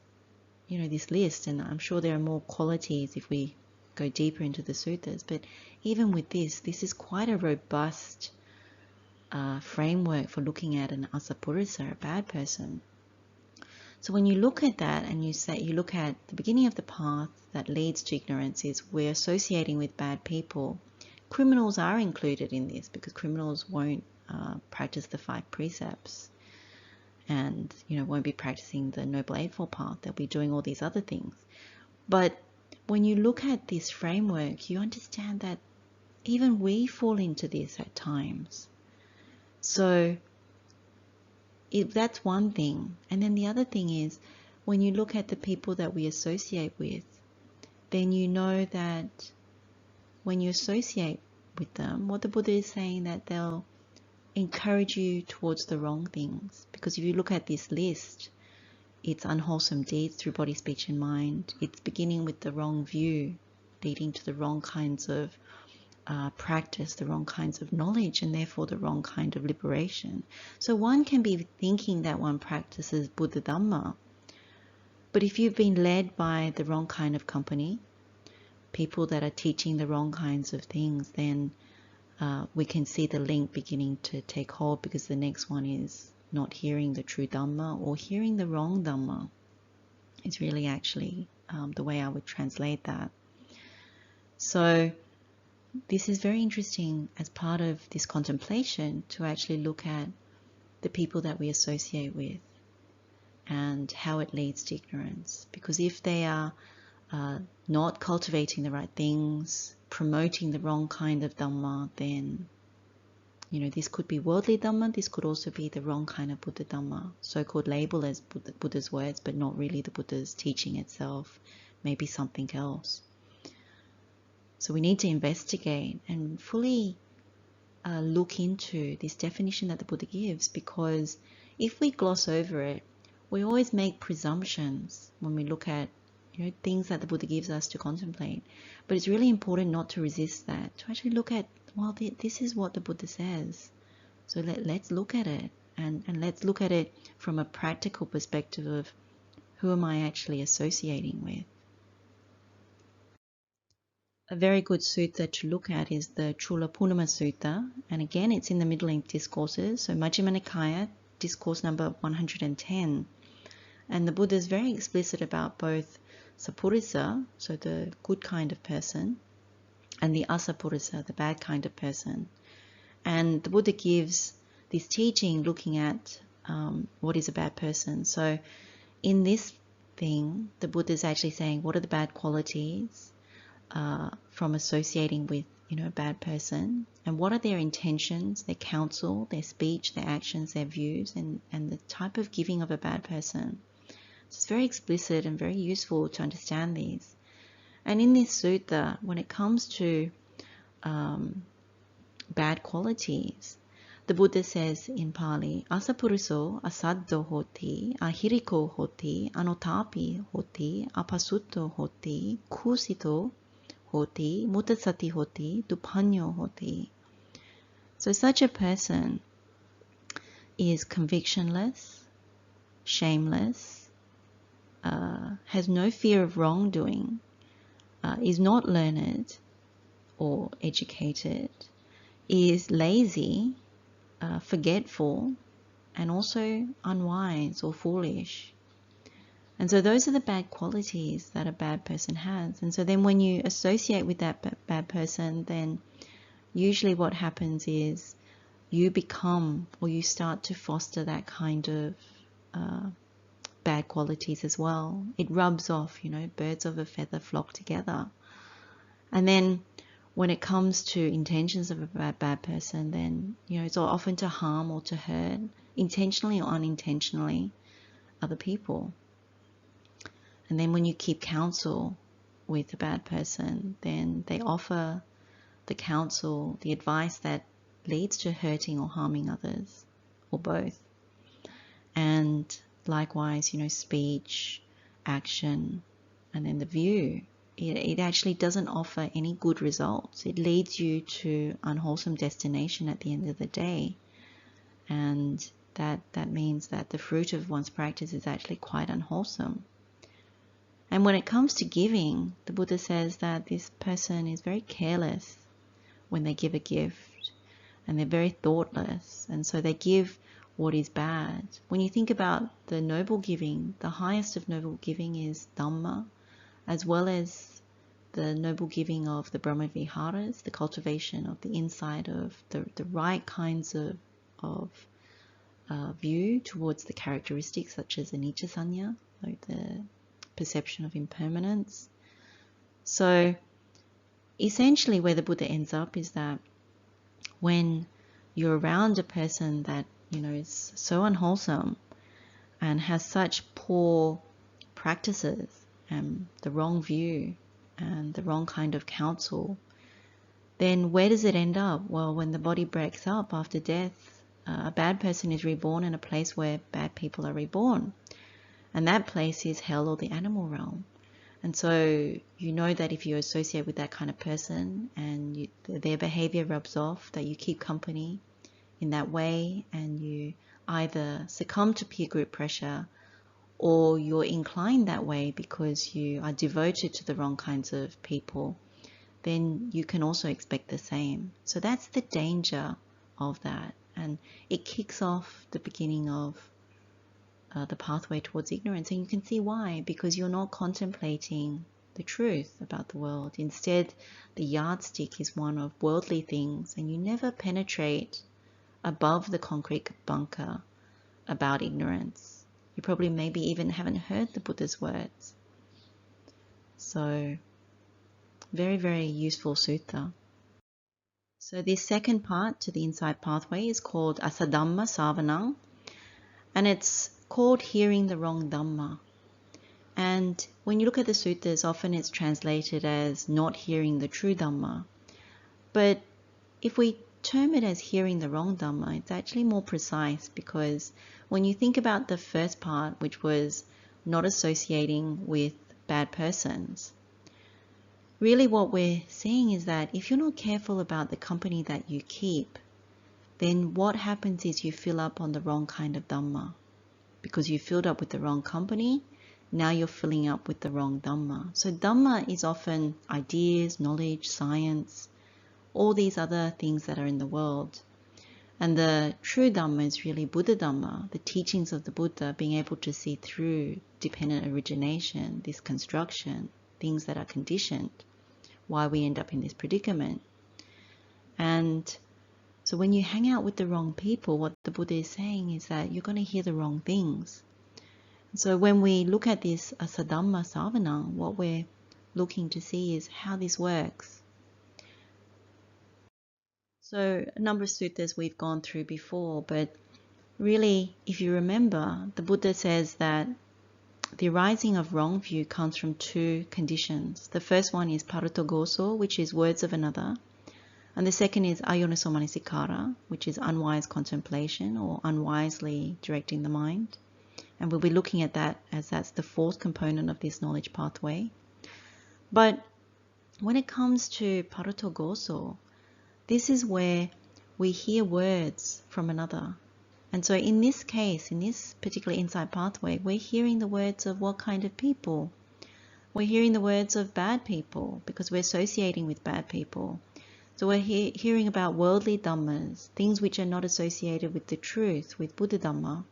this list, and I'm sure there are more qualities if we go deeper into the suttas, but even with this is quite a robust framework for looking at an asapurusa, a bad person. So when you look at that and you look at the beginning of the path that leads to ignorance is we're associating with bad people. Criminals are included in this because criminals won't practice the 5 precepts and won't be practicing the Noble Eightfold Path. They'll be doing all these other things. But when you look at this framework, you understand that even we fall into this at times. So that's one thing. And then the other thing is, when you look at the people that we associate with, then you know that when you associate with them, what the Buddha is saying, that they'll encourage you towards the wrong things. Because if you look at this list, it's unwholesome deeds through body, speech and mind. It's beginning with the wrong view, leading to the wrong kinds of practice, the wrong kinds of knowledge, and therefore the wrong kind of liberation. So one can be thinking that one practices Buddha Dhamma, but if you've been led by the wrong kind of company, people that are teaching the wrong kinds of things, then we can see the link beginning to take hold, because the next one is not hearing the true Dhamma or hearing the wrong Dhamma. It's really actually the way I would translate that. So this is very interesting as part of this contemplation to actually look at the people that we associate with and how it leads to ignorance. Because if they are not cultivating the right things, promoting the wrong kind of Dhamma, then this could be worldly Dhamma, this could also be the wrong kind of Buddha Dhamma, so-called label as Buddha's words, but not really the Buddha's teaching itself, maybe something else. So we need to investigate and fully look into this definition that the Buddha gives, because if we gloss over it, we always make presumptions when we look at things that the Buddha gives us to contemplate. But it's really important not to resist that, to actually look at, well, this is what the Buddha says. So let's look at it, and let's look at it from a practical perspective of who am I actually associating with. A very good sutta to look at is the Chula Punama Sutta, and again it's in the Middle Length Discourses, so Majjhima Nikaya, discourse number 110. And the Buddha is very explicit about both Sapurisa, so the good kind of person, and the Asapurisa, the bad kind of person. And the Buddha gives this teaching looking at what is a bad person. So in this thing, the Buddha is actually saying what are the bad qualities from associating with a bad person, and what are their intentions, their counsel, their speech, their actions, their views, and the type of giving of a bad person. So it's very explicit and very useful to understand these. And in this sutta, when it comes to bad qualities, the Buddha says in Pali, Asapuriso asaddo hoti, ahiriko hoti, anotapi hoti, apasutto hoti, kusito hoti, mutasati hoti, dupanyo hoti. So such a person is convictionless, shameless, has no fear of wrongdoing, is not learned or educated, is lazy, forgetful, and also unwise or foolish. And so those are the bad qualities that a bad person has. And so then when you associate with that bad person, then usually what happens is you become, or you start to foster that kind of bad qualities as well. It rubs off, birds of a feather flock together. And then when it comes to intentions of a bad person, then, it's often to harm or to hurt, intentionally or unintentionally, other people. And then when you keep counsel with a bad person, then they offer the counsel, the advice that leads to hurting or harming others, or both. And likewise, speech, action, and then the view. It actually doesn't offer any good results. It leads you to unwholesome destination at the end of the day. And that means that the fruit of one's practice is actually quite unwholesome. And when it comes to giving, the Buddha says that this person is very careless when they give a gift, and they're very thoughtless, and so they give what is bad. When you think about the noble giving, the highest of noble giving is Dhamma, as well as the noble giving of the Brahma Viharas, the cultivation of the inside of the right kinds of view towards the characteristics such as anicca sanya, like the perception of impermanence. So essentially where the Buddha ends up is that when you're around a person that is so unwholesome and has such poor practices and the wrong view and the wrong kind of counsel, then where does it end up? Well, when the body breaks up after death, a bad person is reborn in a place where bad people are reborn. And that place is hell or the animal realm. And so you know that if you associate with that kind of person and their behavior rubs off, that you keep company in that way, and you either succumb to peer group pressure or you're inclined that way because you are devoted to the wrong kinds of people, then you can also expect the same. So that's the danger of that. And it kicks off the beginning of the pathway towards ignorance. And you can see why, because you're not contemplating the truth about the world. Instead, the yardstick is one of worldly things, and you never penetrate above the concrete bunker about ignorance. You probably maybe even haven't heard the Buddha's words. So, very, very useful sutta. So this second part to the insight pathway is called Asadhamma Savanang, and it's called hearing the wrong Dhamma. And when you look at the suttas, often it's translated as not hearing the true Dhamma. But if we term it as hearing the wrong Dhamma, it's actually more precise, because when you think about the first part, which was not associating with bad persons, really what we're saying is that if you're not careful about the company that you keep, then what happens is you fill up on the wrong kind of Dhamma. Because you filled up with the wrong company, now you're filling up with the wrong Dhamma. So Dhamma is often ideas, knowledge, science, all these other things that are in the world. And the true Dhamma is really Buddha Dhamma, the teachings of the Buddha, being able to see through dependent origination, this construction, things that are conditioned, why we end up in this predicament. And so when you hang out with the wrong people, what the Buddha is saying is that you're going to hear the wrong things. So when we look at this Asadhamma Savanam, what we're looking to see is how this works. So a number of suttas we've gone through before, but really, if you remember, the Buddha says that the arising of wrong view comes from two conditions. The first one is paratogoso, which is words of another. And the second is ayoniso manasikara, which is unwise contemplation or unwisely directing the mind. And we'll be looking at that as that's the fourth component of this knowledge pathway. But when it comes to paratogoso, this is where we hear words from another. And so in this case, in this particular insight pathway, we're hearing the words of what kind of people? We're hearing the words of bad people because we're associating with bad people. So we're hearing about worldly dhammas, things which are not associated with the truth, with Buddha Dhamma.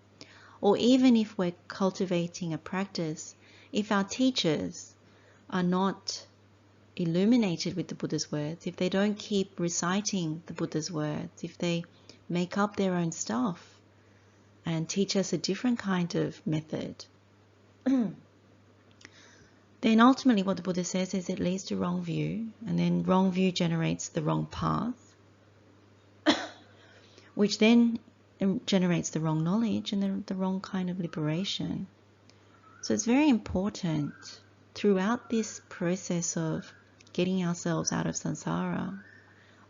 Or even if we're cultivating a practice, if our teachers are not illuminated with the Buddha's words, if they don't keep reciting the Buddha's words, if they make up their own stuff and teach us a different kind of method, then ultimately what the Buddha says is it leads to wrong view, and then wrong view generates the wrong path, which then generates the wrong knowledge and then the wrong kind of liberation. So it's very important throughout this process of getting ourselves out of samsara,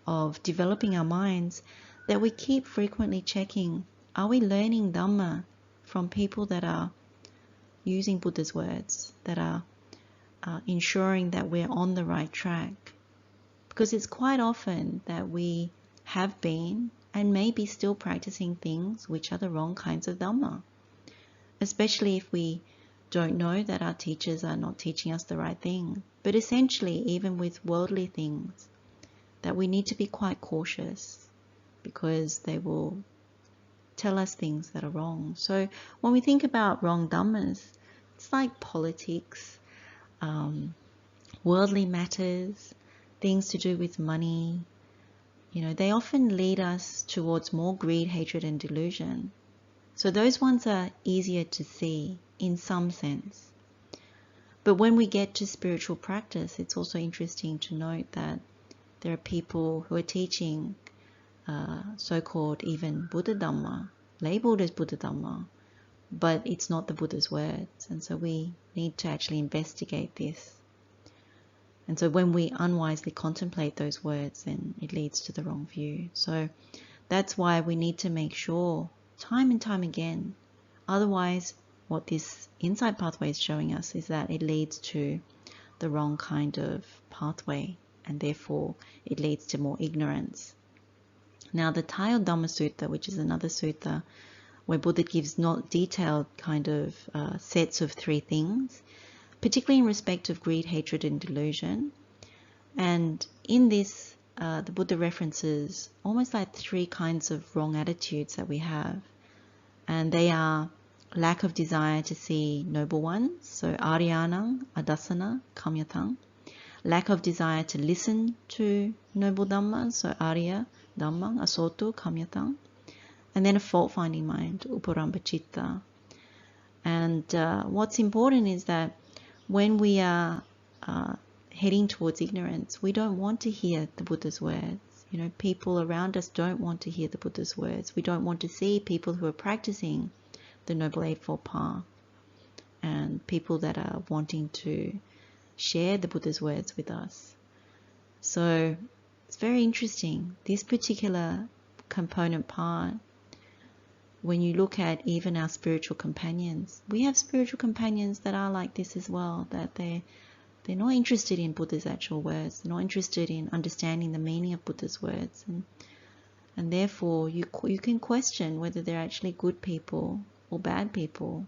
of developing our minds, that we keep frequently checking, are we learning Dhamma from people that are using Buddha's words, that are ensuring that we're on the right track? Because it's quite often that we have been and may be still practicing things which are the wrong kinds of Dhamma, especially if we don't know that our teachers are not teaching us the right thing. But essentially, even with worldly things, that we need to be quite cautious because they will tell us things that are wrong. So when we think about wrong Dhammas, it's like politics, worldly matters, things to do with money. You know, they often lead us towards more greed, hatred, and delusion. So those ones are easier to see in some sense. But when we get to spiritual practice, it's also interesting to note that there are people who are teaching so-called even Buddha Dhamma, labeled as Buddha Dhamma, but it's not the Buddha's words. And so we need to actually investigate this. And so when we unwisely contemplate those words, then it leads to the wrong view. So that's why we need to make sure time and time again. Otherwise, what this insight pathway is showing us is that it leads to the wrong kind of pathway, and therefore it leads to more ignorance. Now, the Taints Dhamma Sutta, which is another sutta where Buddha gives not detailed kind of sets of three things, particularly in respect of greed, hatred, and delusion. And in this, the Buddha references almost like three kinds of wrong attitudes that we have. And they are lack of desire to see noble ones, so aryanang, adasana, kamyatang. Lack of desire to listen to noble dhamma, so arya, dhammang, asoto, kamyatang. And then a fault-finding mind, uparambhacitta. And what's important is that when we are heading towards ignorance, we don't want to hear the Buddha's words. You know, people around us don't want to hear the Buddha's words. We don't want to see people who are practicing the Noble Eightfold Path and people that are wanting to share the Buddha's words with us. So it's very interesting. This particular component part, when you look at even our spiritual companions, we have spiritual companions that are like this as well, that they're not interested in Buddha's actual words. They're not interested in understanding the meaning of Buddha's words. And therefore, you can question whether they're actually good people or bad people.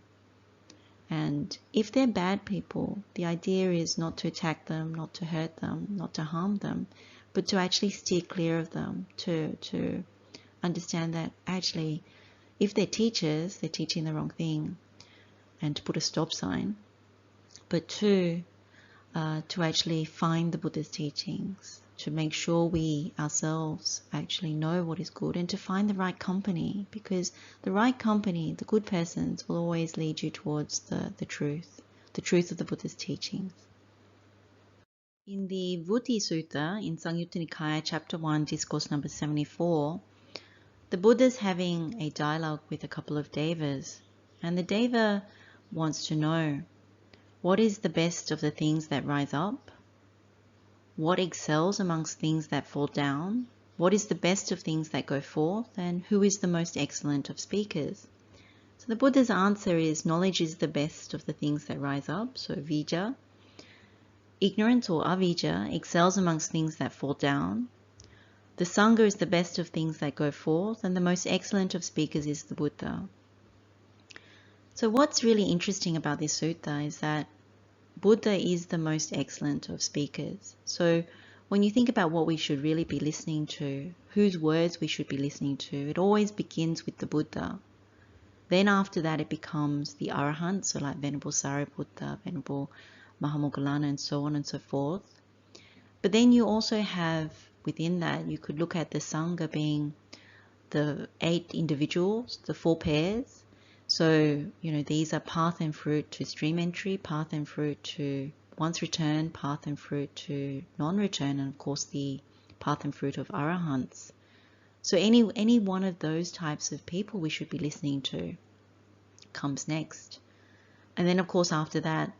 And if they're bad people, the idea is not to attack them, not to hurt them, not to harm them, but to actually steer clear of them, to understand that actually, if they're teachers, they're teaching the wrong thing, and to put a stop sign. But two, to actually find the Buddha's teachings, to make sure we ourselves actually know what is good, and to find the right company, because the right company, the good persons, will always lead you towards the truth of the Buddha's teachings. In the Avijjā Sutta, in Samudaya Nikaya, chapter 1, discourse number 74, the Buddha's having a dialogue with a couple of devas, and the deva wants to know, what is the best of the things that rise up? What excels amongst things that fall down? What is the best of things that go forth? And who is the most excellent of speakers? So the Buddha's answer is, knowledge is the best of the things that rise up, so Avijjā. Ignorance or Avijjā excels amongst things that fall down. The Sangha is the best of things that go forth, and the most excellent of speakers is the Buddha. So what's really interesting about this sutta is that Buddha is the most excellent of speakers. So when you think about what we should really be listening to, whose words we should be listening to, it always begins with the Buddha. Then after that it becomes the Arahant, so like Venerable Sariputta, Venerable Mahamoggallana, and so on and so forth. But then you also have, within that, you could look at the Sangha being the 8 individuals, the 4 pairs. So, these are path and fruit to stream entry, path and fruit to once return, path and fruit to non-return, and of course the path and fruit of Arahants. So any one of those types of people we should be listening to comes next. And then of course after that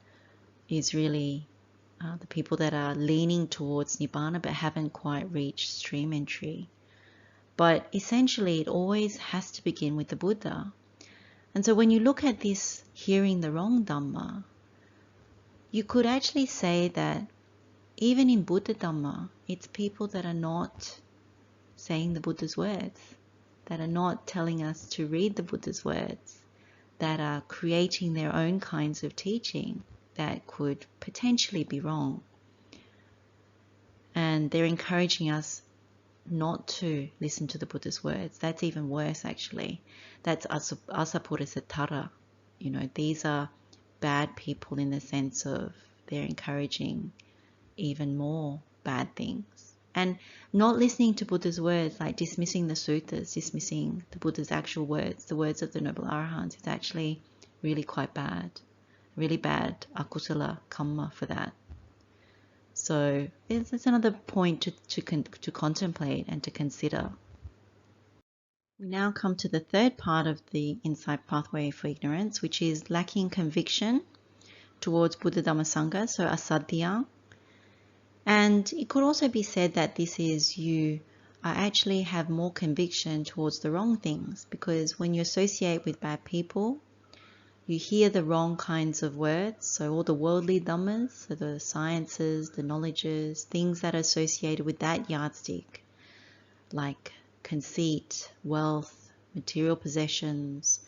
is really the people that are leaning towards Nibbana but haven't quite reached stream entry. But essentially it always has to begin with the Buddha. And so when you look at this hearing the wrong Dhamma, you could actually say that even in Buddha Dhamma, it's people that are not saying the Buddha's words, that are not telling us to read the Buddha's words, that are creating their own kinds of teaching that could potentially be wrong. And they're encouraging us not to listen to the Buddha's words. That's even worse, actually. That's asapurasatara. These are bad people in the sense of they're encouraging even more bad things. And not listening to Buddha's words, like dismissing the suttas, dismissing the Buddha's actual words, the words of the Noble Arahants, is actually really quite bad. Really bad akusala kamma for that. So it's another point to contemplate and to consider. We now come to the third part of the insight pathway for ignorance, which is lacking conviction towards Buddha Dhamma Sangha, so asaddhya. And it could also be said that this is you actually have more conviction towards the wrong things, because when you associate with bad people, you hear the wrong kinds of words, so all the worldly dhammas, so the sciences, the knowledges, things that are associated with that yardstick, like conceit, wealth, material possessions,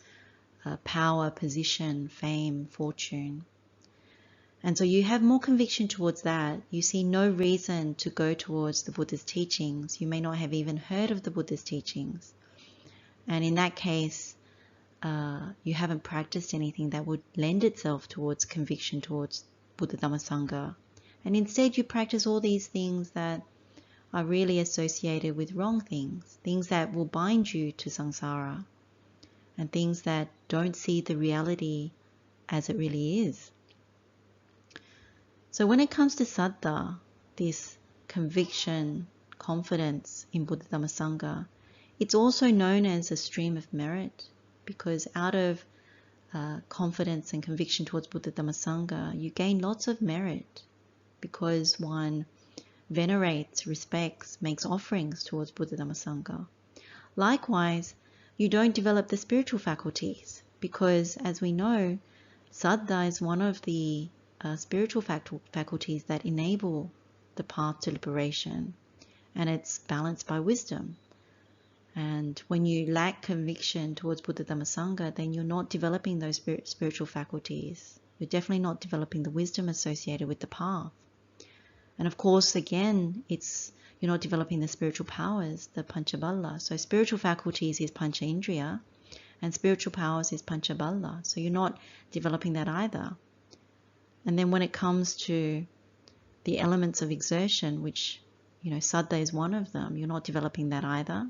power, position, fame, fortune. And so you have more conviction towards that. You see no reason to go towards the Buddha's teachings. You may not have even heard of the Buddha's teachings. And in that case, you haven't practiced anything that would lend itself towards conviction towards Buddha Dhamma Sangha. And instead you practice all these things that are really associated with wrong things, things that will bind you to samsara, and things that don't see the reality as it really is. So when it comes to saddha, this conviction, confidence in Buddha Dhamma Sangha, it's also known as a stream of merit, because out of confidence and conviction towards Buddha Dhamma Sangha, you gain lots of merit, because one venerates, respects, makes offerings towards Buddha Dhamma Sangha. Likewise, you don't develop the spiritual faculties, because as we know, saddha is one of the spiritual faculties that enable the path to liberation, and it's balanced by wisdom. And when you lack conviction towards Buddha, Dhamma, Sangha, then you're not developing those spiritual faculties. You're definitely not developing the wisdom associated with the path. And of course, again, you're not developing the spiritual powers, the panchabala. So spiritual faculties is pancha indriya, and spiritual powers is panchabala. So you're not developing that either. And then when it comes to the elements of exertion, which, saddha is one of them, you're not developing that either.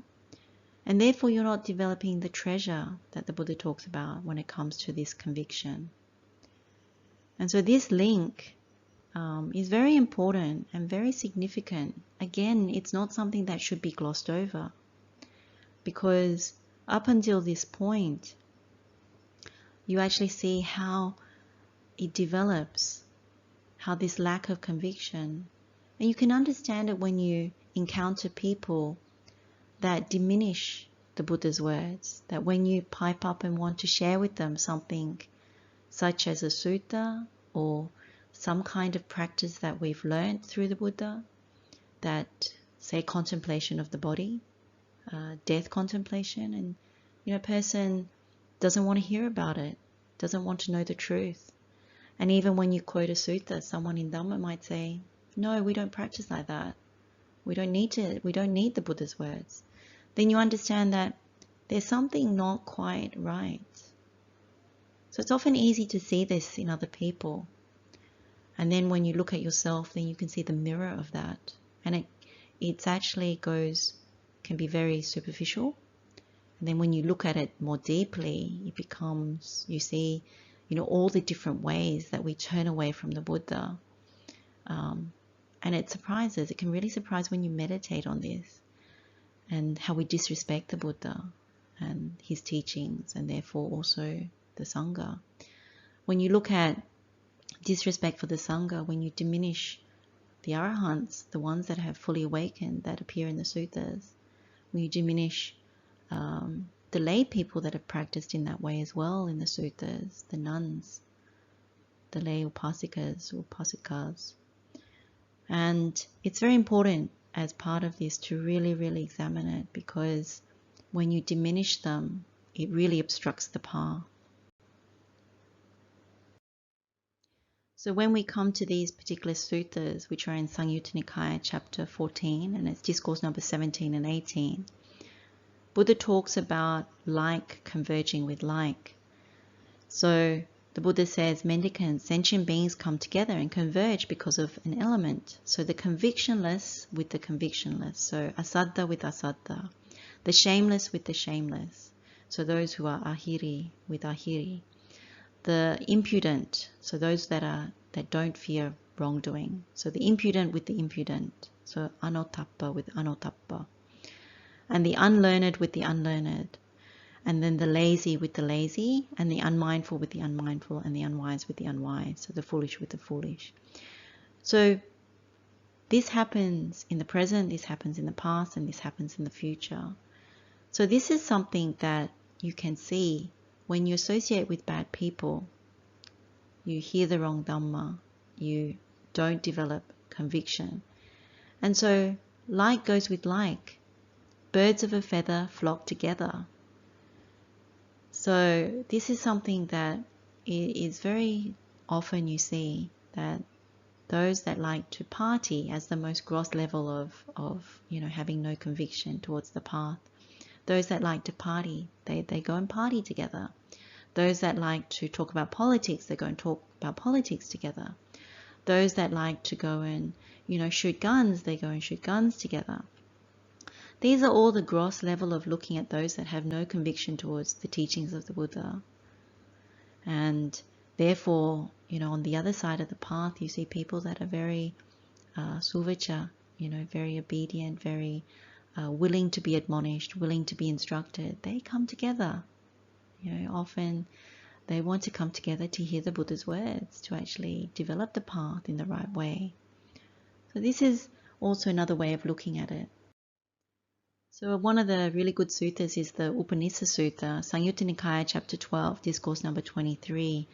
And therefore, you're not developing the treasure that the Buddha talks about when it comes to this conviction. And so this link is very important and very significant. Again, it's not something that should be glossed over, because up until this point, you actually see how it develops, how this lack of conviction, and you can understand it when you encounter people that diminish the Buddha's words, that when you pipe up and want to share with them something such as a sutta or some kind of practice that we've learned through the Buddha, that say contemplation of the body, death contemplation, and a person doesn't want to hear about it, doesn't want to know the truth. And even when you quote a sutta, someone in Dhamma might say, no, we don't practice like that. We don't need the Buddha's words. Then you understand that there's something not quite right. So it's often easy to see this in other people. And then when you look at yourself, then you can see the mirror of that. And it actually can be very superficial. And then when you look at it more deeply, you see, all the different ways that we turn away from the Buddha. And it can really surprise when you meditate on this, and how we disrespect the Buddha and his teachings, and therefore also the Sangha. When you look at disrespect for the Sangha, when you diminish the Arahants, the ones that have fully awakened, that appear in the suttas, when you diminish the lay people that have practiced in that way as well in the suttas, the nuns, the lay upasikas, upasikas. And it's very important as part of this to really, really examine it, because when you diminish them, it really obstructs the path. So when we come to these particular suttas, which are in Samyutta Nikaya chapter 14, and it's discourse number 17 and 18, Buddha talks about like converging with like. So the Buddha says mendicants, sentient beings come together and converge because of an element. So the convictionless with the convictionless. So asaddha with asaddha. The shameless with the shameless. So those who are ahiri with ahiri. The impudent. So those that don't fear wrongdoing. So the impudent with the impudent. So anotappa with anotappa. And the unlearned with the unlearned. And then the lazy with the lazy, and the unmindful with the unmindful, and the unwise with the unwise. So the foolish with the foolish. So this happens in the present, this happens in the past, and this happens in the future. So this is something that you can see when you associate with bad people. You hear the wrong Dhamma, you don't develop conviction. And so like goes with like. Birds of a feather flock together. So this is something that is very often you see, that those that like to party as the most gross level of having no conviction towards the path. Those that like to party, they go and party together. Those that like to talk about politics, they go and talk about politics together. Those that like to go and shoot guns, they go and shoot guns together. These are all the gross level of looking at those that have no conviction towards the teachings of the Buddha. And therefore, on the other side of the path, you see people that are very suvacha, very obedient, very willing to be admonished, willing to be instructed. They come together. Often they want to come together to hear the Buddha's words, to actually develop the path in the right way. So this is also another way of looking at it. So one of the really good suttas is the Upanisa Sutta, Samyutta Nikaya chapter 12, discourse number 23.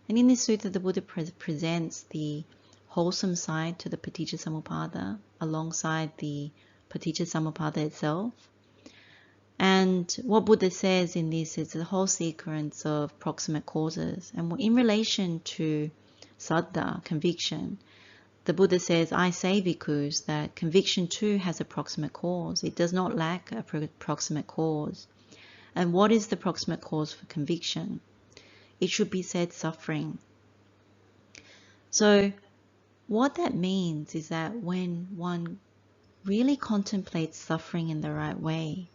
And in this sutta, the Buddha presents the wholesome side to the Paticca Samuppada alongside the Paticca Samuppada itself. And what Buddha says in this is the whole sequence of proximate causes. And in relation to saddha, conviction, the Buddha says, I say, bhikkhus, that conviction too has a proximate cause. It does not lack a proximate cause. And what is the proximate cause for conviction? It should be said suffering. So what that means is that when one really contemplates suffering in the right way,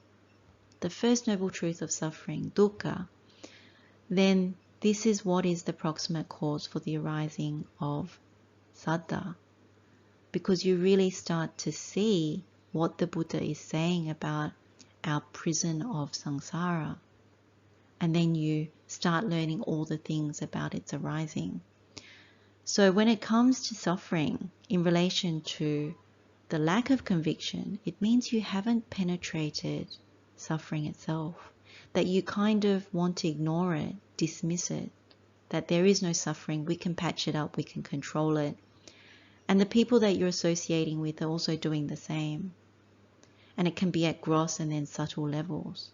the first noble truth of suffering, dukkha, then this is what is the proximate cause for the arising of saddha. Because you really start to see what the Buddha is saying about our prison of samsara. And then you start learning all the things about its arising. So when it comes to suffering in relation to the lack of conviction, it means you haven't penetrated suffering itself, that you kind of want to ignore it, dismiss it, that there is no suffering, we can patch it up, we can control it. And the people that you're associating with are also doing the same. And it can be at gross and then subtle levels.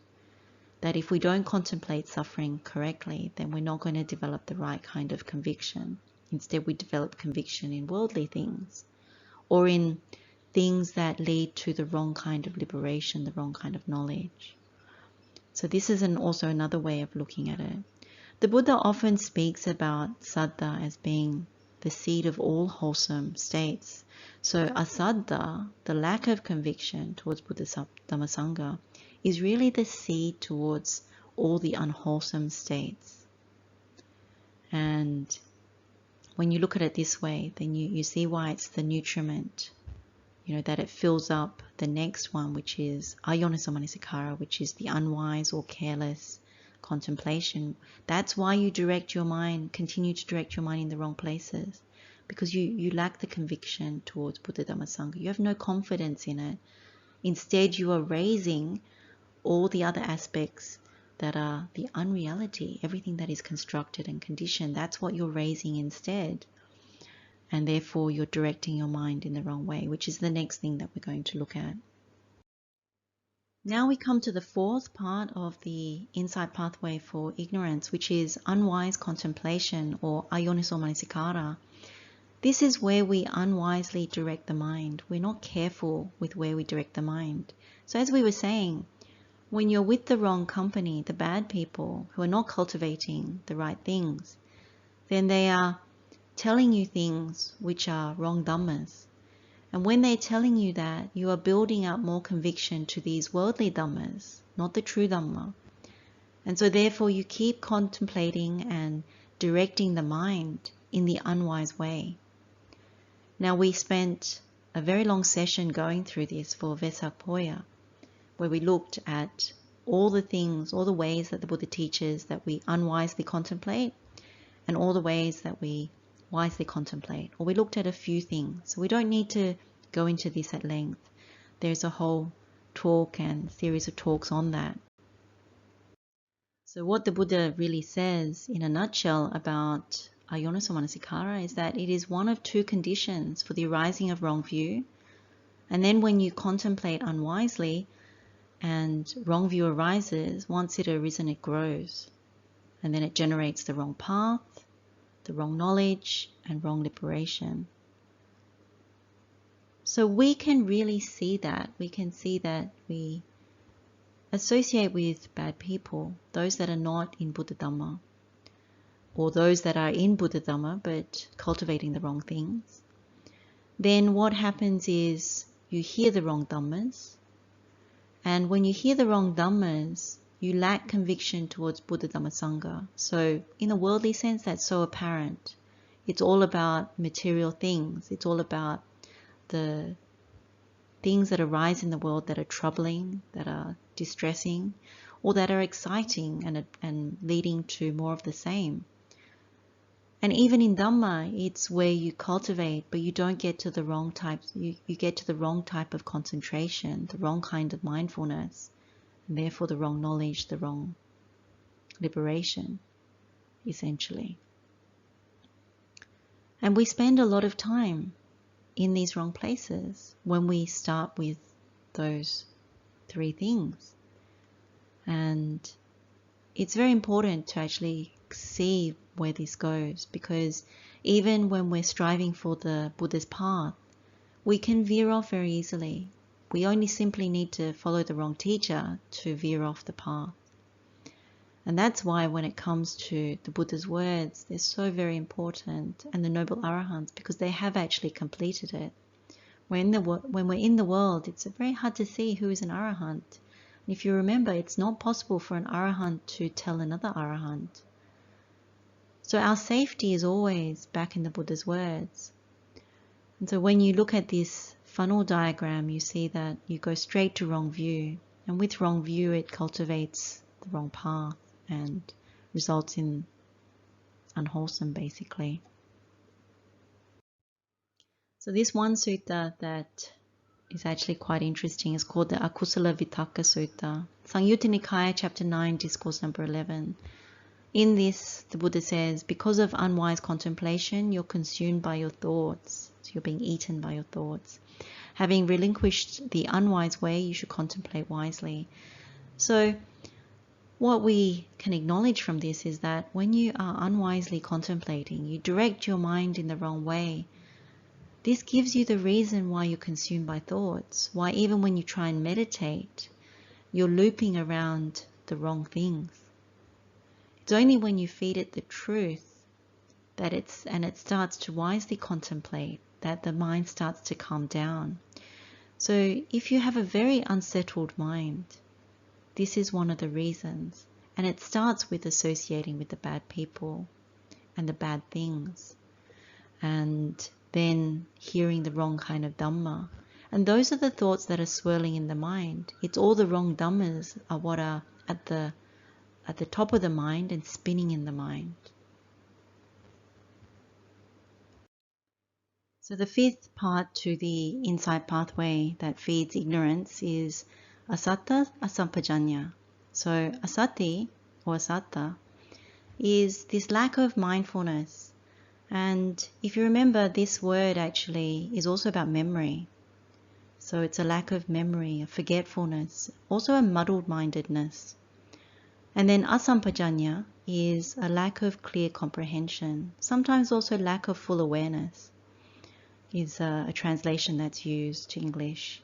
That if we don't contemplate suffering correctly, then we're not going to develop the right kind of conviction. Instead, we develop conviction in worldly things, or in things that lead to the wrong kind of liberation, the wrong kind of knowledge. So this is also another way of looking at it. The Buddha often speaks about saddha as being the seed of all wholesome states. So asaddha, the lack of conviction towards Buddha Dhamma Sangha, is really the seed towards all the unwholesome states. And when you look at it this way, then you see why it's the nutriment, that it fills up the next one, which is ayoniso manasikara, which is the unwise or careless contemplation. That's why you direct your mind, continue to direct your mind in the wrong places, because you lack the conviction towards Buddha Dhamma Sangha. You have no confidence in it. Instead, you are raising all the other aspects that are the unreality, everything that is constructed and conditioned. That's what you're raising instead. And therefore, you're directing your mind in the wrong way, which is the next thing that we're going to look at. Now we come to the fourth part of the insight pathway for ignorance, which is unwise contemplation, or ayoniso manasikara. This is where we unwisely direct the mind. We're not careful with where we direct the mind. So as we were saying, when you're with the wrong company, the bad people who are not cultivating the right things, then they are telling you things which are wrong dhammas. And when they're telling you that, you are building up more conviction to these worldly dhammas, not the true Dhamma. And so therefore you keep contemplating and directing the mind in the unwise way. Now we spent a very long session going through this for Vesak Poya, where we looked at all the things, all the ways that the Buddha teaches that we unwisely contemplate, and all the ways that we wisely contemplate. Or we looked at a few things. So we don't need to go into this at length. There's a whole talk and series of talks on that. So what the Buddha really says in a nutshell about ayoniso manasikara is that it is one of two conditions for the arising of wrong view. And then when you contemplate unwisely and wrong view arises, once it arisen, it grows. And then it generates the wrong path, the wrong knowledge, and wrong liberation. So we can really see that. We can see that we associate with bad people, those that are not in Buddha Dhamma, or those that are in Buddha Dhamma but cultivating the wrong things. Then what happens is you hear the wrong Dhammas, and when you hear the wrong Dhammas, you lack conviction towards Buddha Dhamma Sangha. So in a worldly sense, that's so apparent. It's all about material things. It's all about the things that arise in the world that are troubling, that are distressing, or that are exciting and leading to more of the same. And even in Dhamma, it's where you cultivate, but you don't get to the wrong type. You get to the wrong type of concentration, the wrong kind of mindfulness, and therefore the wrong knowledge, the wrong liberation, essentially. And we spend a lot of time in these wrong places when we start with those three things. And it's very important to actually see where this goes, because even when we're striving for the Buddha's path, we can veer off very easily. We only simply need to follow the wrong teacher to veer off the path. And that's why when it comes to the Buddha's words, they're so very important, and the noble arahants, because they have actually when we're in the world, it's very hard to see who is an arahant. And if you remember, it's not possible for an arahant to tell another arahant. So our safety is always back in the Buddha's words. And so when you look at this funnel diagram, you see that you go straight to wrong view. And with wrong view, it cultivates the wrong path and results in unwholesome, basically. So this one sutta that is actually quite interesting is called the Akusala Vitakka Sutta. Samyutta Nikaya, chapter 9, discourse number 11. In this, the Buddha says, because of unwise contemplation, you're consumed by your thoughts. So you're being eaten by your thoughts. Having relinquished the unwise way, you should contemplate wisely. So what we can acknowledge from this is that when you are unwisely contemplating, you direct your mind in the wrong way. This gives you the reason why you're consumed by thoughts, why even when you try and meditate, you're looping around the wrong things. It's only when you feed it the truth that it starts to wisely contemplate that the mind starts to calm down. So if you have a very unsettled mind, this is one of the reasons. And it starts with associating with the bad people and the bad things, and then hearing the wrong kind of Dhamma. And those are the thoughts that are swirling in the mind. It's all the wrong Dhammas are what are at the top of the mind and spinning in the mind. So the fifth part to the insight pathway that feeds ignorance is asatta asampajanya. So asati or asatta is this lack of mindfulness. And if you remember, this word actually is also about memory. So it's a lack of memory, a forgetfulness, also a muddled mindedness. And then asampajanya is a lack of clear comprehension, sometimes also lack of full awareness is a translation that's used to English.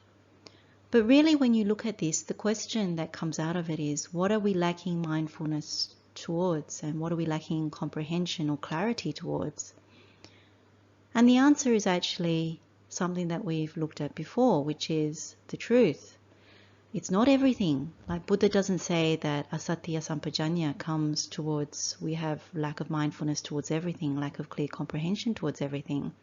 But really, when you look at this, the question that comes out of it is, what are we lacking mindfulness towards, and what are we lacking comprehension or clarity towards? And the answer is actually something that we've looked at before, which is the truth. It's not everything. Like Buddha doesn't say that asati asampajanya comes towards, we have lack of mindfulness towards everything, lack of clear comprehension towards everything.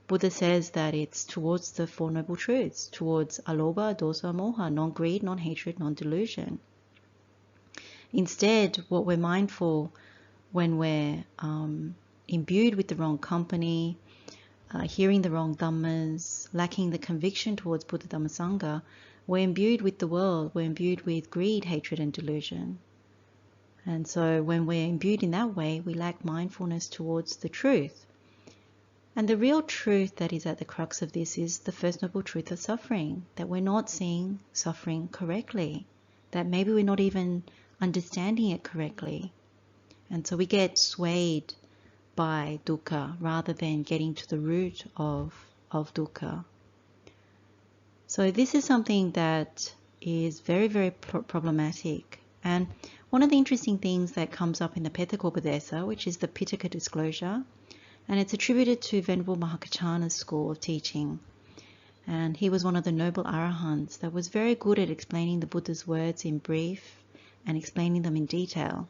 Buddha says that it's towards the Four Noble Truths, towards alobha, dosa, moha, non-greed, non-hatred, non-delusion. Instead, what we're mindful when we're imbued with the wrong company, hearing the wrong dhammas, lacking the conviction towards Buddha, Dhamma, Sangha, we're imbued with the world, we're imbued with greed, hatred and delusion. And so when we're imbued in that way, we lack mindfulness towards the truth. And the real truth that is at the crux of this is the First Noble Truth of suffering, that we're not seeing suffering correctly, that maybe we're not even understanding it correctly. And so we get swayed by dukkha rather than getting to the root of dukkha. So this is something that is very, very problematic. And one of the interesting things that comes up in the Pethakopadesa, which is the Pitaka disclosure, and it's attributed to Venerable Mahakachana's school of teaching. And he was one of the noble arahants that was very good at explaining the Buddha's words in brief and explaining them in detail.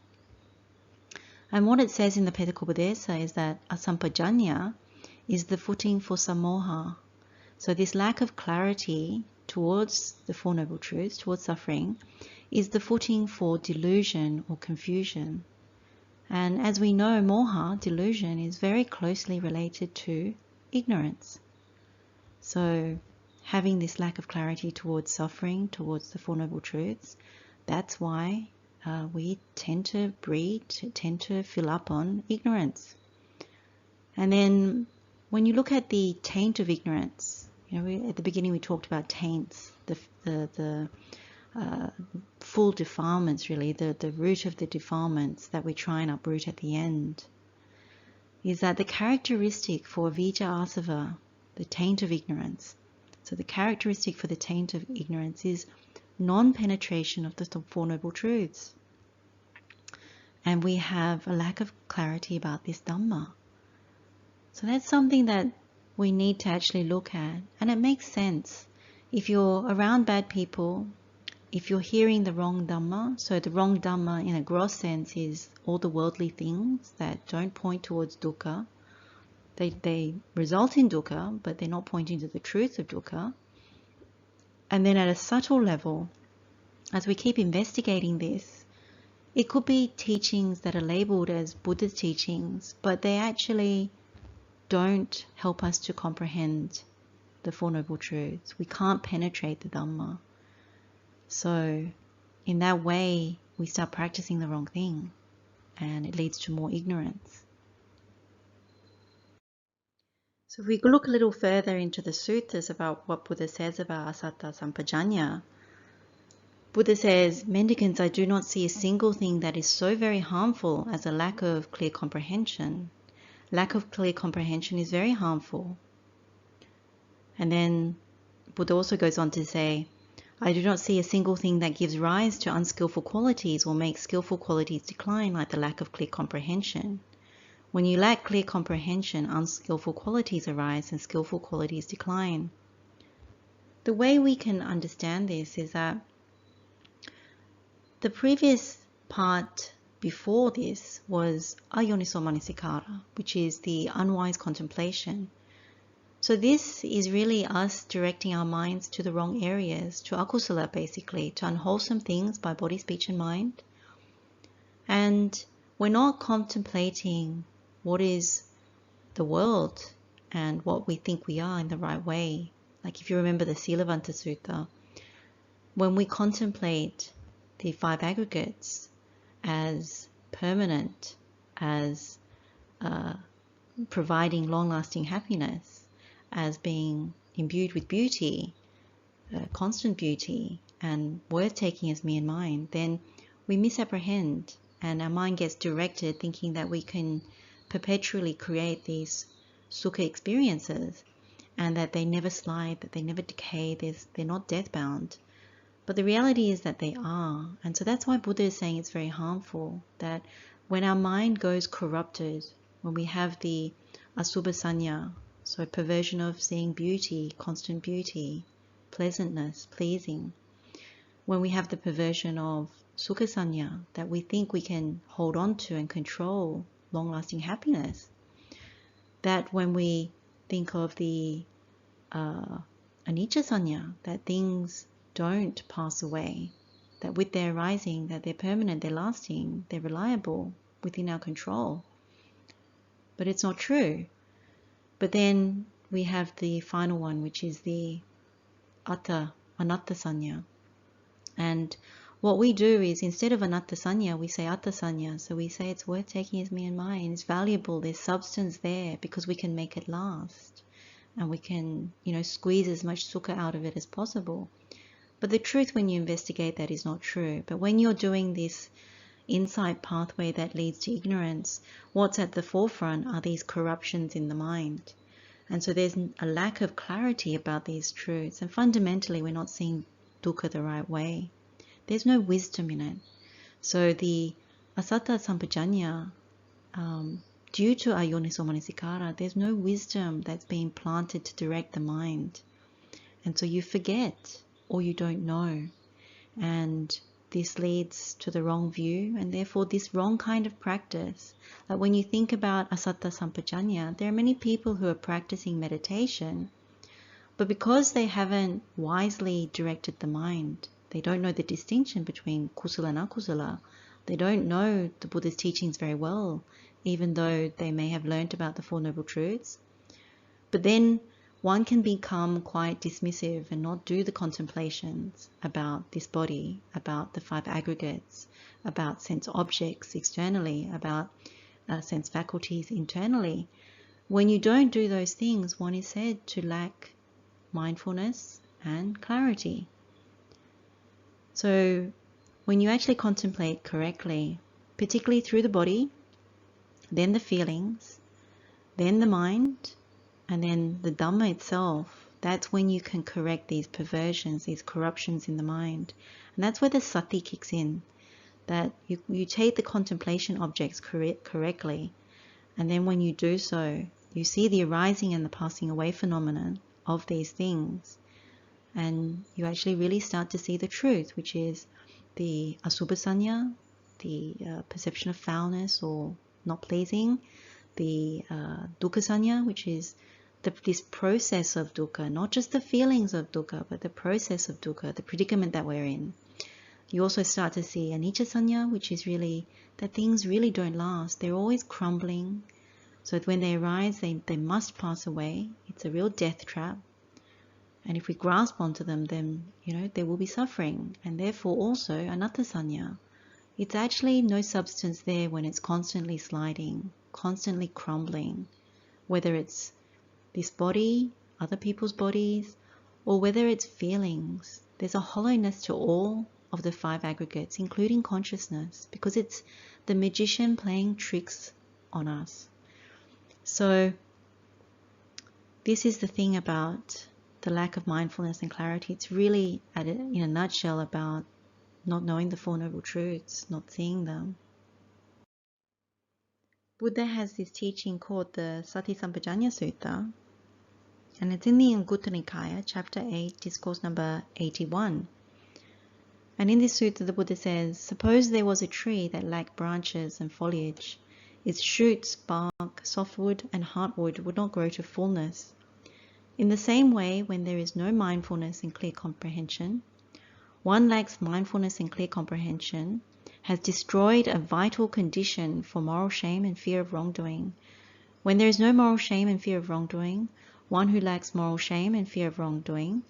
And what it says in the Pethakopadesa is that asampajanya is the footing for samoha. So this lack of clarity towards the Four Noble Truths, towards suffering, is the footing for delusion or confusion. And as we know, moha, delusion, is very closely related to ignorance. So having this lack of clarity towards suffering, towards the Four Noble Truths, that's why we tend to fill up on ignorance. And then when you look at the taint of ignorance, at the beginning we talked about taints, the full defilements, really, the root of the defilements that we try and uproot at the end, is that the characteristic for Avijjā Asava, the taint of ignorance, so the characteristic for the taint of ignorance is non-penetration of the Four Noble Truths. And we have a lack of clarity about this Dhamma. So that's something that we need to actually look at. And it makes sense. If you're around bad people, if you're hearing the wrong Dhamma, so the wrong Dhamma in a gross sense is all the worldly things that don't point towards dukkha. They result in dukkha, but they're not pointing to the truth of dukkha. And then at a subtle level, as we keep investigating this, it could be teachings that are labeled as Buddha's teachings, but they actually don't help us to comprehend the Four Noble Truths. We can't penetrate the Dhamma. So in that way, we start practicing the wrong thing, and it leads to more ignorance. So if we look a little further into the suttas about what Buddha says about asatta sampajanya, Buddha says, "Mendicants, I do not see a single thing that is so very harmful as a lack of clear comprehension. Lack of clear comprehension is very harmful." And then Buddha also goes on to say, "I do not see a single thing that gives rise to unskillful qualities or makes skillful qualities decline like the lack of clear comprehension. When you lack clear comprehension, unskillful qualities arise and skillful qualities decline." The way we can understand this is that the previous part before this was ayoniso manasikara, which is the unwise contemplation. So this is really us directing our minds to the wrong areas, to akusala basically, to unwholesome things by body, speech and mind. And we're not contemplating what is the world and what we think we are in the right way. Like if you remember the Silavanta Sutta, when we contemplate the five aggregates as permanent, as providing long-lasting happiness, as being imbued with beauty, constant beauty, and worth-taking as me and mine, then we misapprehend and our mind gets directed thinking that we can perpetually create these sukha experiences and that they never slide, that they never decay, they're not death-bound. But the reality is that they are. And so that's why Buddha is saying it's very harmful, that when our mind goes corrupted, when we have the asubha sanya, so perversion of seeing beauty, constant beauty, pleasantness, pleasing, when we have the perversion of sukha sanya, that we think we can hold on to and control long-lasting happiness, that when we think of the anicca sanya, that things don't pass away, that with their arising, that they're permanent, they're lasting, they're reliable, within our control. But it's not true. But then we have the final one, which is the anatta sanya. And what we do is, instead of anatta sanya, we say atta sanya. So we say it's worth taking as me and mine, it's valuable, there's substance there because we can make it last. And we can, squeeze as much sukha out of it as possible. But the truth, when you investigate that, is not true. But when you're doing this insight pathway that leads to ignorance, what's at the forefront are these corruptions in the mind. And so there's a lack of clarity about these truths. And fundamentally, we're not seeing dukkha the right way. There's no wisdom in it. So the asatta sampajanya, due to ayoniso manasikara, there's no wisdom that's being planted to direct the mind. And so you forget, or you don't know. And this leads to the wrong view, and therefore this wrong kind of practice. Like when you think about asatta sampajanya, there are many people who are practicing meditation, but because they haven't wisely directed the mind, they don't know the distinction between kusala and akusala, they don't know the Buddha's teachings very well, even though they may have learnt about the Four Noble Truths. But then one can become quite dismissive and not do the contemplations about this body, about the five aggregates, about sense objects externally, about sense faculties internally. When you don't do those things, one is said to lack mindfulness and clarity. So when you actually contemplate correctly, particularly through the body, then the feelings, then the mind, and then the Dhamma itself, that's when you can correct these perversions, these corruptions in the mind. And that's where the sati kicks in, that you take the contemplation objects correctly, and then when you do so, you see the arising and the passing away phenomenon of these things, and you actually really start to see the truth, which is the asubha sanya, the perception of foulness or not pleasing, the dukkha sanya, which is this process of dukkha, not just the feelings of dukkha, but the process of dukkha, the predicament that we're in. You also start to see anicca sanya, which is really that things really don't last. They're always crumbling. So when they arise, they must pass away. It's a real death trap. And if we grasp onto them, then, there will be suffering. And therefore also anatta sanya. It's actually no substance there when it's constantly sliding, constantly crumbling, whether it's this body, other people's bodies, or whether it's feelings. There's a hollowness to all of the 5 aggregates, including consciousness, because it's the magician playing tricks on us. So this is the thing about the lack of mindfulness and clarity. It's really, in a nutshell, about not knowing the Four Noble Truths, not seeing them. Buddha has this teaching called the Sati Sampajanya Sutta, and it's in the Anguttara Nikaya, chapter 8, discourse number 81. And in this sutta, the Buddha says, suppose there was a tree that lacked branches and foliage. Its shoots, bark, softwood, and heartwood would not grow to fullness. In the same way, when there is no mindfulness and clear comprehension, one lacks mindfulness and clear comprehension, has destroyed a vital condition for moral shame and fear of wrongdoing. When there is no moral shame and fear of wrongdoing, one who lacks moral shame and fear of wrongdoing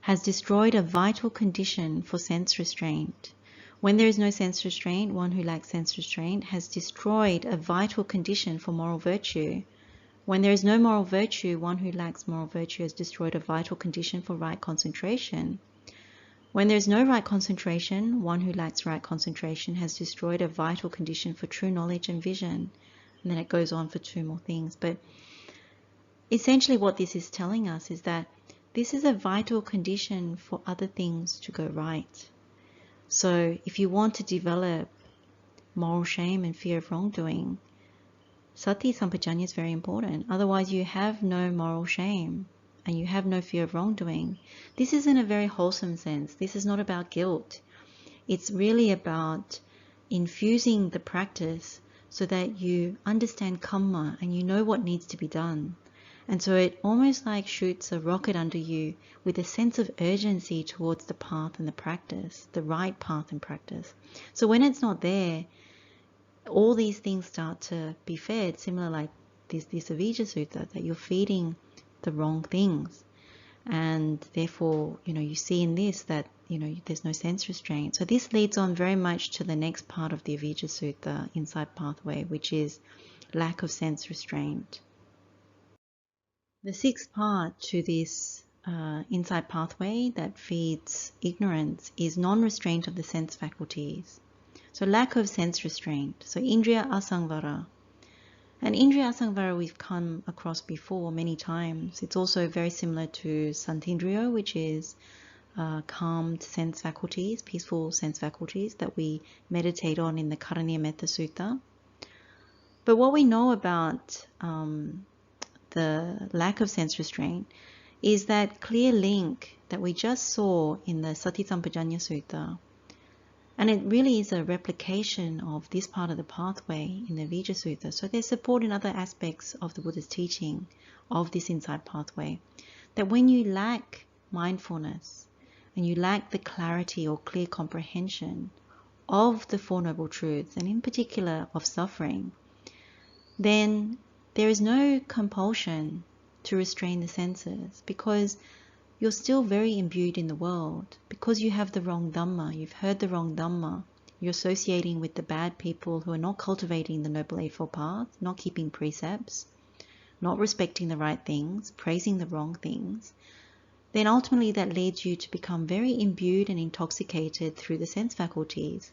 has destroyed a vital condition for sense restraint. When there is no sense restraint, one who lacks sense restraint has destroyed a vital condition for moral virtue. When there is no moral virtue, one who lacks moral virtue has destroyed a vital condition for right concentration. When there is no right concentration, one who lacks right concentration has destroyed a vital condition for true knowledge and vision. And then it goes on for 2 more things. But essentially what this is telling us is that this is a vital condition for other things to go right. So if you want to develop moral shame and fear of wrongdoing, Sati Sampajanya is very important. Otherwise you have no moral shame and you have no fear of wrongdoing. This is in a very wholesome sense. This is not about guilt. It's really about infusing the practice so that you understand kamma and you know what needs to be done. And so it almost like shoots a rocket under you with a sense of urgency towards the path and the practice, the right path and practice. So when it's not there, all these things start to be fed, similar like this Avijjā Sutta, that you're feeding the wrong things. And therefore, you see in this that, there's no sense restraint. So this leads on very much to the next part of the Avijjā Sutta, Insight Pathway, which is lack of sense restraint. The 6th part to this Insight Pathway that feeds ignorance is non-restraint of the sense faculties. So lack of sense restraint. So Indriya Asaṅvara. And Indriya Asaṅvara we've come across before many times. It's also very similar to Santindriya, which is calmed sense faculties, peaceful sense faculties that we meditate on in the Karaniya Metta Sutta. But what we know about the lack of sense restraint is that clear link that we just saw in the Sati Sampajanya Sutta. And it really is a replication of this part of the pathway in the Avijjā Sutta. So there's support in other aspects of the Buddha's teaching of this insight pathway. That when you lack mindfulness and you lack the clarity or clear comprehension of the Four Noble Truths, and in particular of suffering, then there is no compulsion to restrain the senses, because you're still very imbued in the world, because you have the wrong Dhamma, you've heard the wrong Dhamma, you're associating with the bad people who are not cultivating the Noble Eightfold Path, not keeping precepts, not respecting the right things, praising the wrong things. then ultimately that leads you to become very imbued and intoxicated through the sense faculties.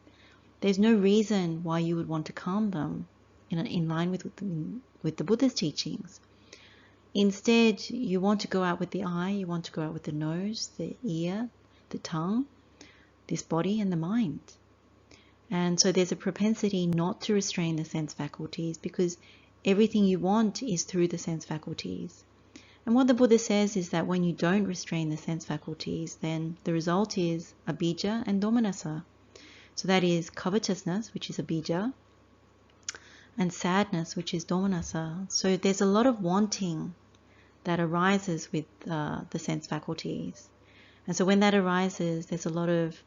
There's no reason why you would want to calm them in line with the Buddha's teachings. Instead, you want to go out with the eye, you want to go out with the nose, the ear, the tongue, this body and the mind. And so there's a propensity not to restrain the sense faculties because everything you want is through the sense faculties. And what the Buddha says is that when you don't restrain the sense faculties, then the result is Avijjā and domanassa. So that is covetousness, which is Avijjā, and sadness, which is domanassa. So there's a lot of wanting that arises with the sense faculties. And so when that arises, there's a lot of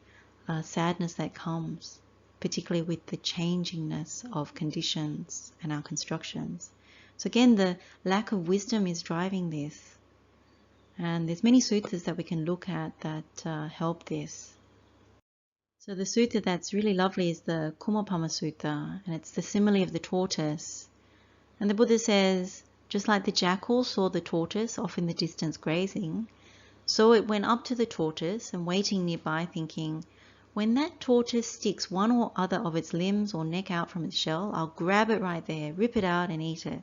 sadness that comes, particularly with the changingness of conditions and our constructions. So again, the lack of wisdom is driving this. And there's many suttas that we can look at that help this. So the sutta that's really lovely is the Kumapama Sutta, and it's the simile of the tortoise. And the Buddha says, just like the jackal saw the tortoise off in the distance grazing, so it went up to the tortoise and waiting nearby thinking, when that tortoise sticks one or other of its limbs or neck out from its shell, I'll grab it right there, rip it out and eat it.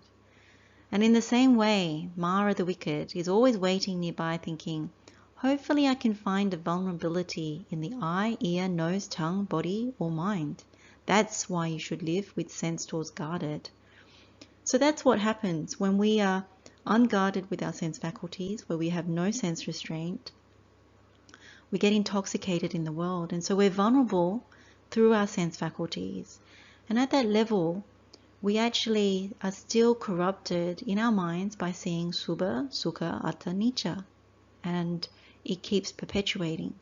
And in the same way, Mara the wicked is always waiting nearby thinking, hopefully I can find a vulnerability in the eye, ear, nose, tongue, body or mind. That's why you should live with sense doors guarded. So that's what happens when we are unguarded with our sense faculties, where we have no sense restraint. We get intoxicated in the world, and so we're vulnerable through our sense faculties. And at that level, we actually are still corrupted in our minds by seeing subha, sukha, atta, nicca, and it keeps perpetuating.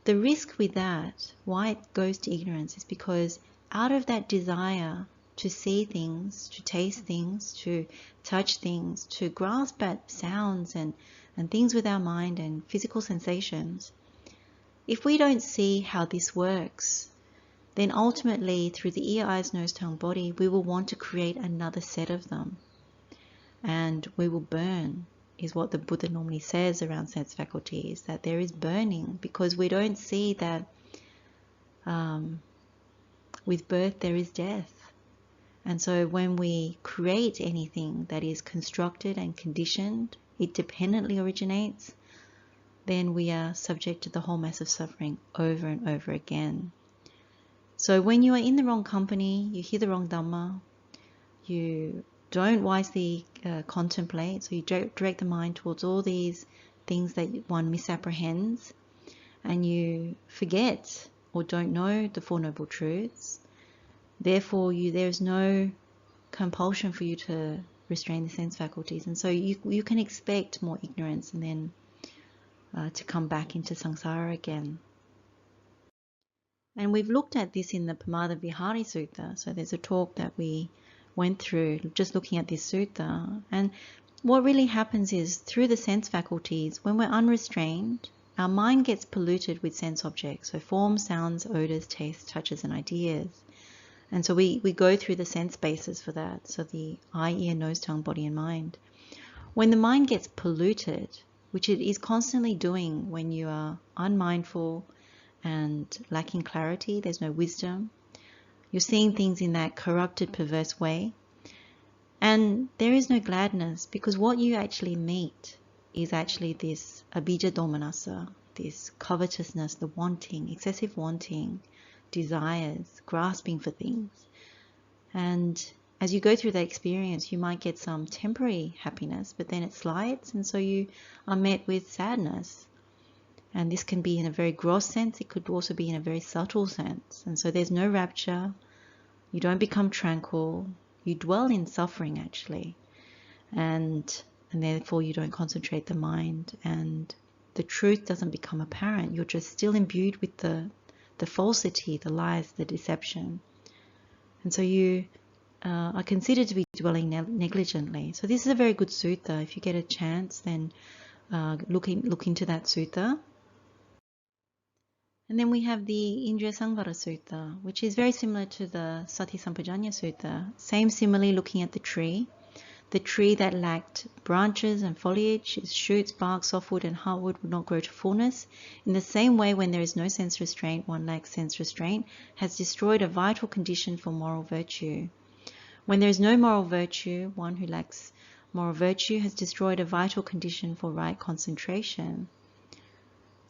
The risk with that, why it goes to ignorance, is because out of that desire to see things, to taste things, to touch things, to grasp at sounds and things with our mind and physical sensations, if we don't see how this works, then ultimately through the ear, eyes, nose, tongue, body, we will want to create another set of them. And we will burn, is what the Buddha normally says around sense faculties, that there is burning because we don't see that with birth there is death. And so when we create anything that is constructed and conditioned, it dependently originates, then we are subject to the whole mass of suffering over and over again. So when you are in the wrong company, you hear the wrong Dhamma, you don't wisely contemplate, so you direct the mind towards all these things that one misapprehends, and you forget or don't know the Four Noble Truths. Therefore, there is no compulsion for you to restrain the sense faculties, and so you can expect more ignorance and then to come back into samsara again. And we've looked at this in the Pamada Vihari Sutta. So there's a talk that we went through just looking at this sutta. And what really happens is through the sense faculties, when we're unrestrained, our mind gets polluted with sense objects. So forms, sounds, odors, tastes, touches, and ideas. And so we go through the sense bases for that. So the eye, ear, nose, tongue, body, and mind. When the mind gets polluted, which it is constantly doing when you are unmindful and lacking clarity, there's no wisdom, you're seeing things in that corrupted, perverse way, and there is no gladness, because what you actually meet is actually this Avijjā domanassa, this covetousness, the wanting, excessive wanting, desires, grasping for things. And as you go through that experience, you might get some temporary happiness, but then it slides, and so you are met with sadness. And this can be in a very gross sense, it could also be in a very subtle sense. And so there's no rapture, you don't become tranquil, you dwell in suffering actually. And therefore you don't concentrate the mind, and the truth doesn't become apparent. You're just still imbued with the falsity, the lies, the deception. And so you are considered to be dwelling negligently. So this is a very good sutta. If you get a chance, then look into that sutta. And then we have the Indriya Samvara Sutta, which is very similar to the Sati Sampajanya Sutta. Same simile, looking at the tree. The tree that lacked branches and foliage, its shoots, bark, softwood, and heartwood would not grow to fullness. In the same way, when there is no sense restraint, one lacks sense restraint, has destroyed a vital condition for moral virtue. When there is no moral virtue, one who lacks moral virtue has destroyed a vital condition for right concentration.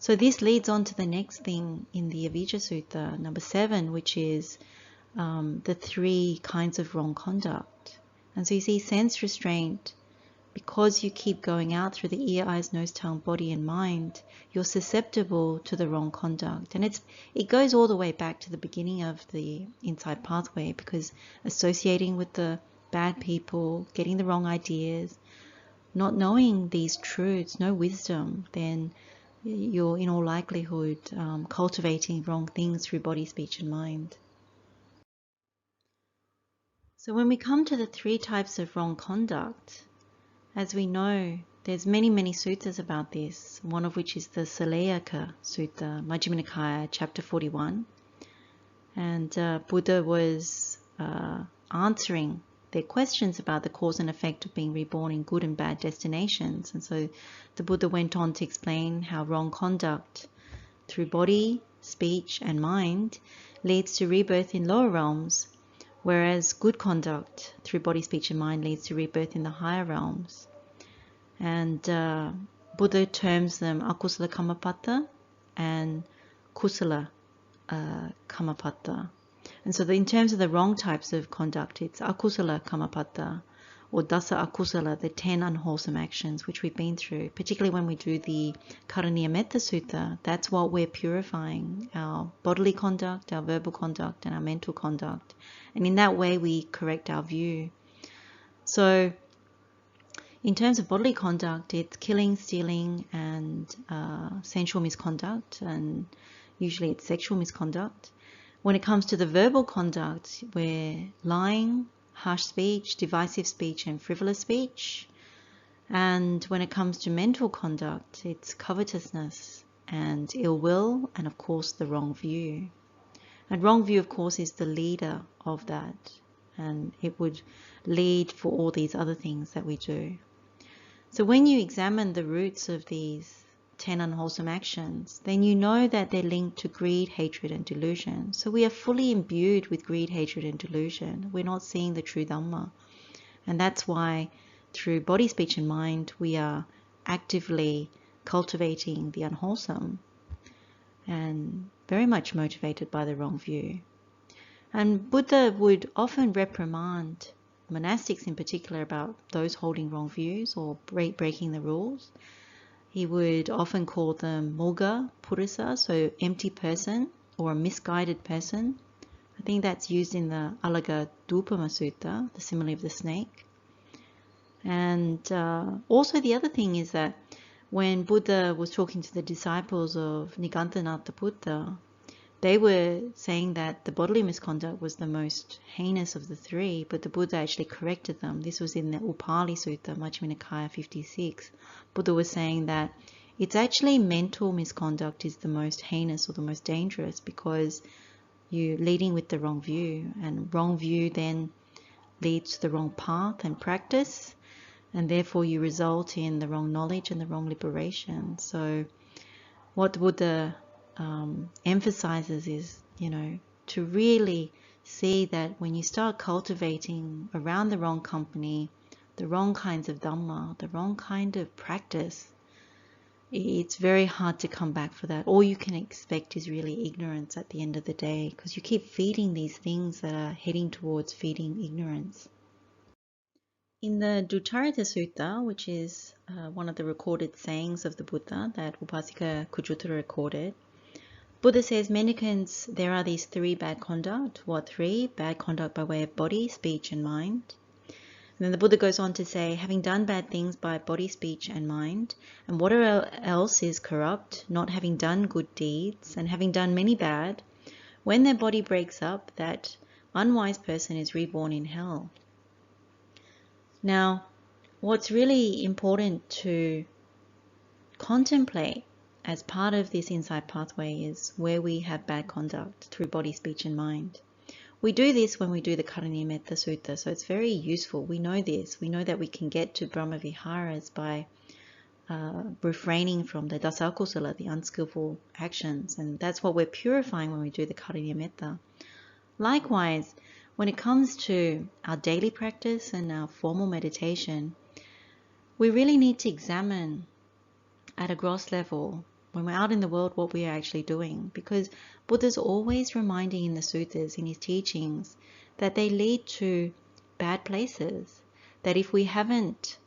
So this leads on to the next thing in the Avijjā Sutta, number 7, which is the 3 kinds of wrong conduct. And so you see, sense restraint, because you keep going out through the ear, eyes, nose, tongue, body, and mind, you're susceptible to the wrong conduct. And it goes all the way back to the beginning of the insight pathway, because associating with the bad people, getting the wrong ideas, not knowing these truths, no wisdom, then you're in all likelihood cultivating wrong things through body, speech, and mind. So when we come to the 3 types of wrong conduct, as we know, there's many suttas about this, one of which is the Silayaka Sutta, Majjhima Nikaya, chapter 41. And Buddha was answering their questions about the cause and effect of being reborn in good and bad destinations. And so the Buddha went on to explain how wrong conduct through body, speech, and mind leads to rebirth in lower realms, whereas good conduct through body, speech, and mind leads to rebirth in the higher realms. And Buddha terms them akusala kamapata and kusala kamapata. And so in terms of the wrong types of conduct, it's akusala kamapata, or dasa akusala, the 10 unwholesome actions, which we've been through, particularly when we do the Karaniya Metta Sutta. That's what we're purifying, our bodily conduct, our verbal conduct, and our mental conduct. And in that way, we correct our view. So in terms of bodily conduct, it's killing, stealing, and sensual misconduct, and usually it's sexual misconduct. When it comes to the verbal conduct, we're lying, harsh speech, divisive speech, and frivolous speech. And when it comes to mental conduct, it's covetousness and ill will, and of course the wrong view. And wrong view, of course, is the leader of that, and it would lead for all these other things that we do. So when you examine the roots of these 10 unwholesome actions, then you know that they're linked to greed, hatred, and delusion. So we are fully imbued with greed, hatred, and delusion. We're not seeing the true Dhamma. And that's why through body, speech, and mind, we are actively cultivating the unwholesome and very much motivated by the wrong view. And Buddha would often reprimand monastics in particular about those holding wrong views or breaking the rules. He would often call them moga, purisa, so empty person or a misguided person. I think that's used in the Alaga Dupama Sutta, the simile of the snake. And also the other thing is that when Buddha was talking to the disciples of Niganthanatha Buddha, they were saying that the bodily misconduct was the most heinous of the 3, but the Buddha actually corrected them. This was in the Upali Sutta, Majjhima Nikaya 56. Buddha was saying that it's actually mental misconduct is the most heinous or the most dangerous, because you're leading with the wrong view, and wrong view then leads to the wrong path and practice, and therefore you result in the wrong knowledge and the wrong liberation. So what Buddha emphasizes is, to really see that when you start cultivating around the wrong company, the wrong kinds of Dhamma, the wrong kind of practice, it's very hard to come back for that. All you can expect is really ignorance at the end of the day, because you keep feeding these things that are heading towards feeding ignorance. In the Duttarita Sutta, which is one of the recorded sayings of the Buddha that Upasika Kujuta recorded, Buddha says, mendicants, there are these 3 bad conduct. What 3? Bad conduct by way of body, speech, and mind. And then the Buddha goes on to say, having done bad things by body, speech, and mind, and whatever else is corrupt, not having done good deeds, and having done many bad, when their body breaks up, that unwise person is reborn in hell. Now, what's really important to contemplate as part of this insight pathway is where we have bad conduct through body, speech, and mind. We do this when we do the Karaniyammetta Sutta, so it's very useful. We know this. We know that we can get to Brahma Viharas by refraining from the dasakusala, the unskillful actions, and that's what we're purifying when we do the Karaniyammetta. Likewise, when it comes to our daily practice and our formal meditation, we really need to examine at a gross level, when we're out in the world, what we are actually doing, because Buddha's always reminding in the suttas, in his teachings, that they lead to bad places, that if we haven't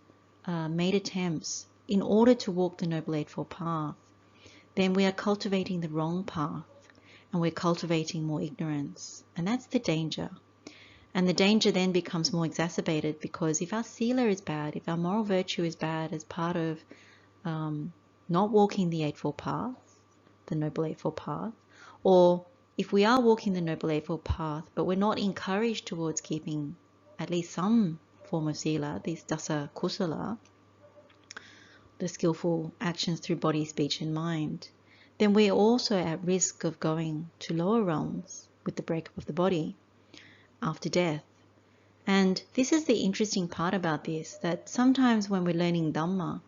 made attempts in order to walk the Noble Eightfold Path, then we are cultivating the wrong path, and we're cultivating more ignorance, and that's the danger. And the danger then becomes more exacerbated, because if our sila is bad, if our moral virtue is bad as part of not walking the Eightfold Path, the Noble Eightfold Path, or if we are walking the Noble Eightfold Path, but we're not encouraged towards keeping at least some form of sila, these dasa kusala, the skillful actions through body, speech, and mind, then we're also at risk of going to lower realms with the breakup of the body after death. And this is the interesting part about this, that sometimes when we're learning Dhamma,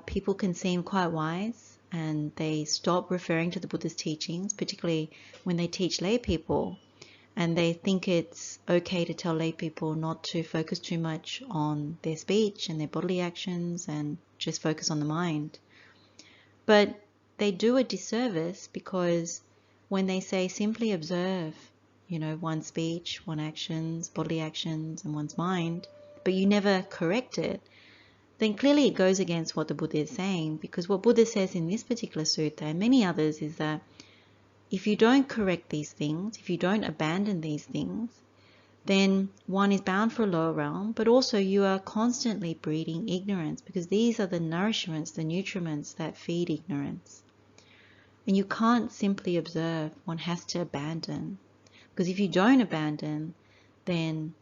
people can seem quite wise and they stop referring to the Buddha's teachings, particularly when they teach lay people, and they think it's okay to tell lay people not to focus too much on their speech and their bodily actions and just focus on the mind. But they do a disservice, because when they say simply observe, one's speech, one's actions, bodily actions, and one's mind, but you never correct it, then clearly it goes against what the Buddha is saying, because what Buddha says in this particular sutta and many others is that if you don't correct these things, if you don't abandon these things, then one is bound for a lower realm, but also you are constantly breeding ignorance, because these are the nourishments, the nutriments that feed ignorance. And you can't simply observe, one has to abandon, because if you don't abandon, then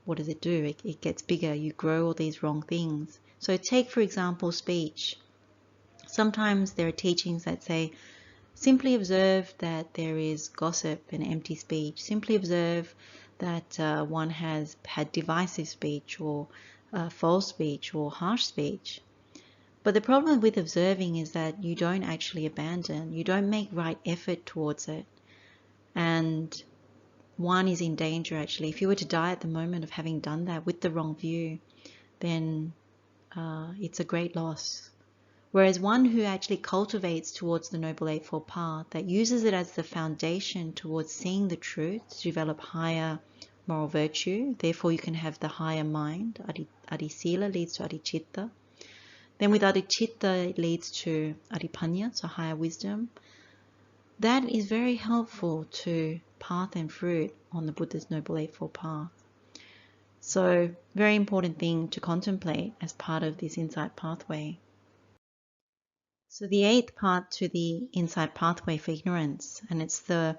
what does it do? It gets bigger, you grow all these wrong things. So take, for example, speech. Sometimes there are teachings that say, simply observe that there is gossip and empty speech. Simply observe that one has had divisive speech or false speech or harsh speech. But the problem with observing is that you don't actually abandon. You don't make right effort towards it. And one is in danger, actually. If you were to die at the moment of having done that with the wrong view, then it's a great loss. Whereas one who actually cultivates towards the Noble Eightfold Path, that uses it as the foundation towards seeing the truth, to develop higher moral virtue, therefore you can have the higher mind. Adi-sila leads to adi-citta. Then with adi-citta it leads to adi-panya, so higher wisdom. That is very helpful to path and fruit on the Buddha's Noble Eightfold Path. So, very important thing to contemplate as part of this insight pathway. So the eighth part to the insight pathway for ignorance, and it's the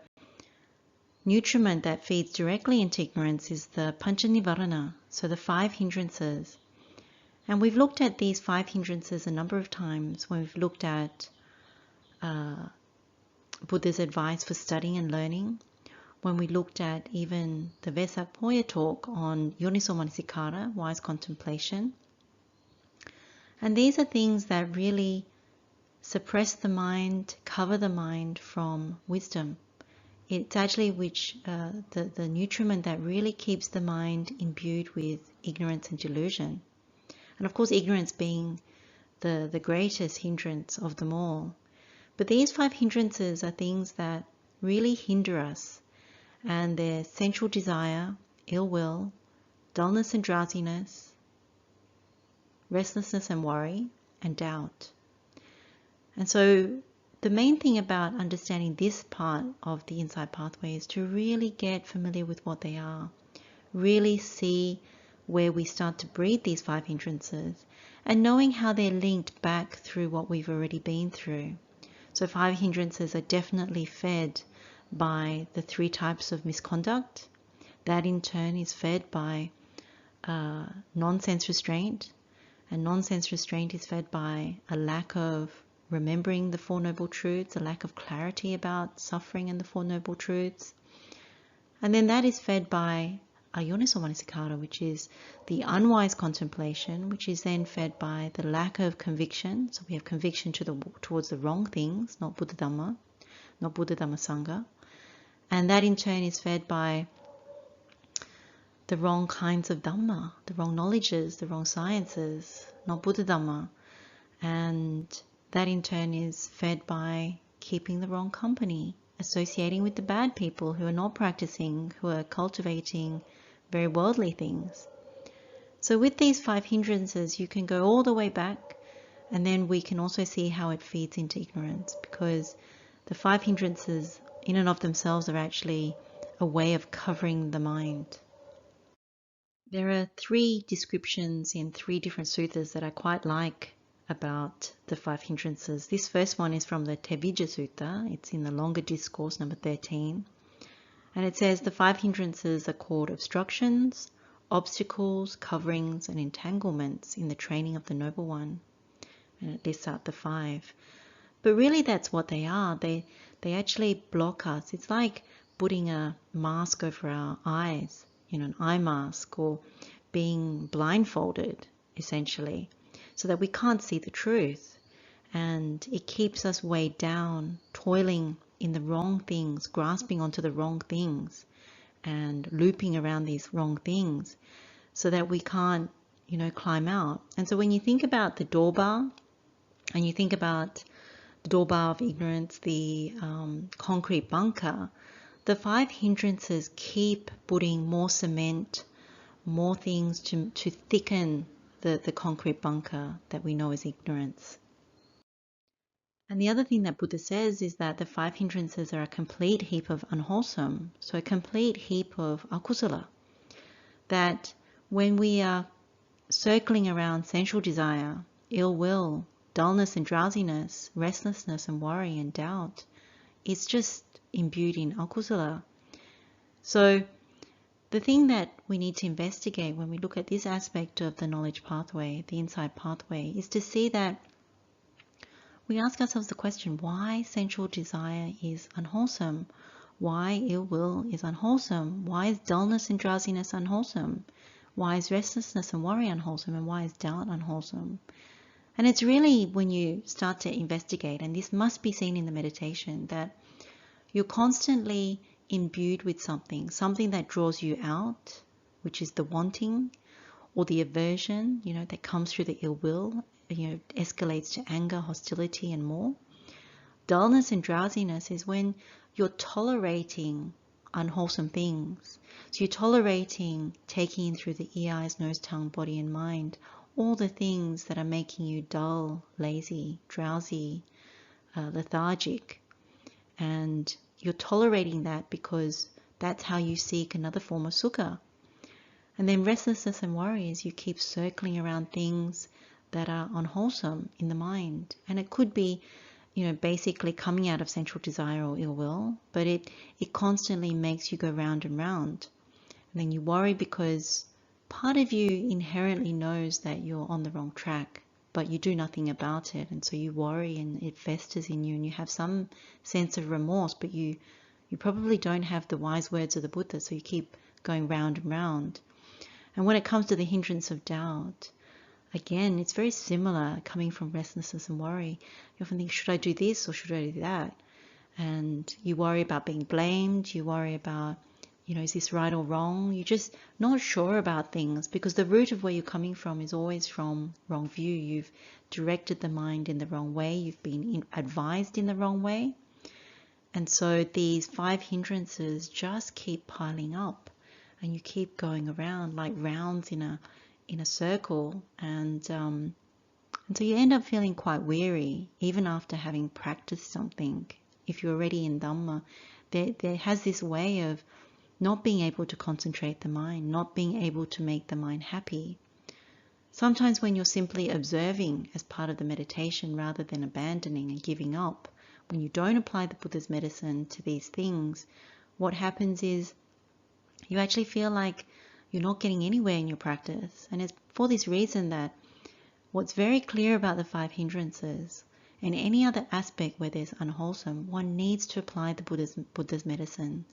nutriment that feeds directly into ignorance, is the pancha nivarana, so the 5 hindrances. And we've looked at these 5 hindrances a number of times when we've looked at Buddha's advice for studying and learning, when we looked at even the Vesak Poya talk on yoniso manasikara, wise contemplation. And these are things that really suppress the mind, cover the mind from wisdom. It's actually the nutriment that really keeps the mind imbued with ignorance and delusion. And of course, ignorance being the greatest hindrance of them all. But these 5 hindrances are things that really hinder us, and they're sensual desire, ill will, dullness and drowsiness, restlessness and worry, and doubt. And so the main thing about understanding this part of the insight pathway is to really get familiar with what they are, really see where we start to breed these 5 hindrances, and knowing how they're linked back through what we've already been through. So 5 hindrances are definitely fed by the 3 types of misconduct. That in turn is fed by non-sense restraint, and non-sense restraint is fed by a lack of remembering the 4 Noble Truths, a lack of clarity about suffering and the 4 Noble Truths. And then that is fed by Ayoniso Manasikara, which is the unwise contemplation, which is then fed by the lack of conviction. So we have conviction towards the wrong things, not Buddha Dhamma, not Buddha Dhamma Sangha. And that in turn is fed by the wrong kinds of Dhamma, the wrong knowledges, the wrong sciences, not Buddha Dhamma. And that in turn is fed by keeping the wrong company, associating with the bad people who are not practicing, who are cultivating very worldly things. So with these 5 hindrances, you can go all the way back, and then we can also see how it feeds into ignorance, because the 5 hindrances in and of themselves are actually a way of covering the mind. There are 3 descriptions in 3 different suttas that I quite like about the 5 hindrances. This first one is from the Avijjā Sutta. It's in the longer discourse, number 13. And it says the 5 hindrances are called obstructions, obstacles, coverings, and entanglements in the training of the Noble One. And it lists out the 5. But really that's what they are. They actually block us. It's like putting a mask over our eyes, an eye mask, or being blindfolded, essentially, so that we can't see the truth. And it keeps us weighed down, toiling in the wrong things, grasping onto the wrong things, and looping around these wrong things, so that we can't, climb out. And so when you think about the door bar, and you think about the door bar of ignorance, the concrete bunker, the 5 hindrances keep putting more cement, more things to thicken the concrete bunker that we know as ignorance. And the other thing that Buddha says is that the 5 hindrances are a complete heap of unwholesome, so a complete heap of akusala. That when we are circling around sensual desire, ill will, dullness and drowsiness, restlessness and worry and doubt, it's just imbued in akusala. So the thing that we need to investigate when we look at this aspect of the knowledge pathway, the insight pathway, is to see that we ask ourselves the question, why sensual desire is unwholesome? Why ill will is unwholesome? Why is dullness and drowsiness unwholesome? Why is restlessness and worry unwholesome? And why is doubt unwholesome? And it's really when you start to investigate, and this must be seen in the meditation, that you're constantly imbued with something that draws you out, which is the wanting, or the aversion, that comes through the ill will, escalates to anger, hostility, and more. Dullness and drowsiness is when you're tolerating unwholesome things. So you're tolerating taking in through the ear, eyes, nose, tongue, body, and mind, all the things that are making you dull, lazy, drowsy, lethargic. And you're tolerating that because that's how you seek another form of sukha. And then restlessness and worry is you keep circling around things that are unwholesome in the mind. And it could be, basically coming out of sensual desire or ill will, but it constantly makes you go round and round. And then you worry because part of you inherently knows that you're on the wrong track, but you do nothing about it. And so you worry and it festers in you, and you have some sense of remorse, but you probably don't have the wise words of the Buddha, so you keep going round and round. And when it comes to the hindrance of doubt, again, it's very similar, coming from restlessness and worry. You often think, should I do this or should I do that? And you worry about being blamed. You worry about, is this right or wrong? You're just not sure about things because the root of where you're coming from is always from wrong view. You've directed the mind in the wrong way. You've been advised in the wrong way. And so these 5 hindrances just keep piling up, and you keep going around like rounds in a circle, and so you end up feeling quite weary even after having practiced something. If you're already in Dhamma, there has this way of not being able to concentrate the mind, not being able to make the mind happy. Sometimes when you're simply observing as part of the meditation rather than abandoning and giving up, when you don't apply the Buddha's medicine to these things, what happens is you actually feel like you're not getting anywhere in your practice. And it's for this reason that what's very clear about the 5 hindrances and any other aspect where there's unwholesome, one needs to apply the Buddha's medicine.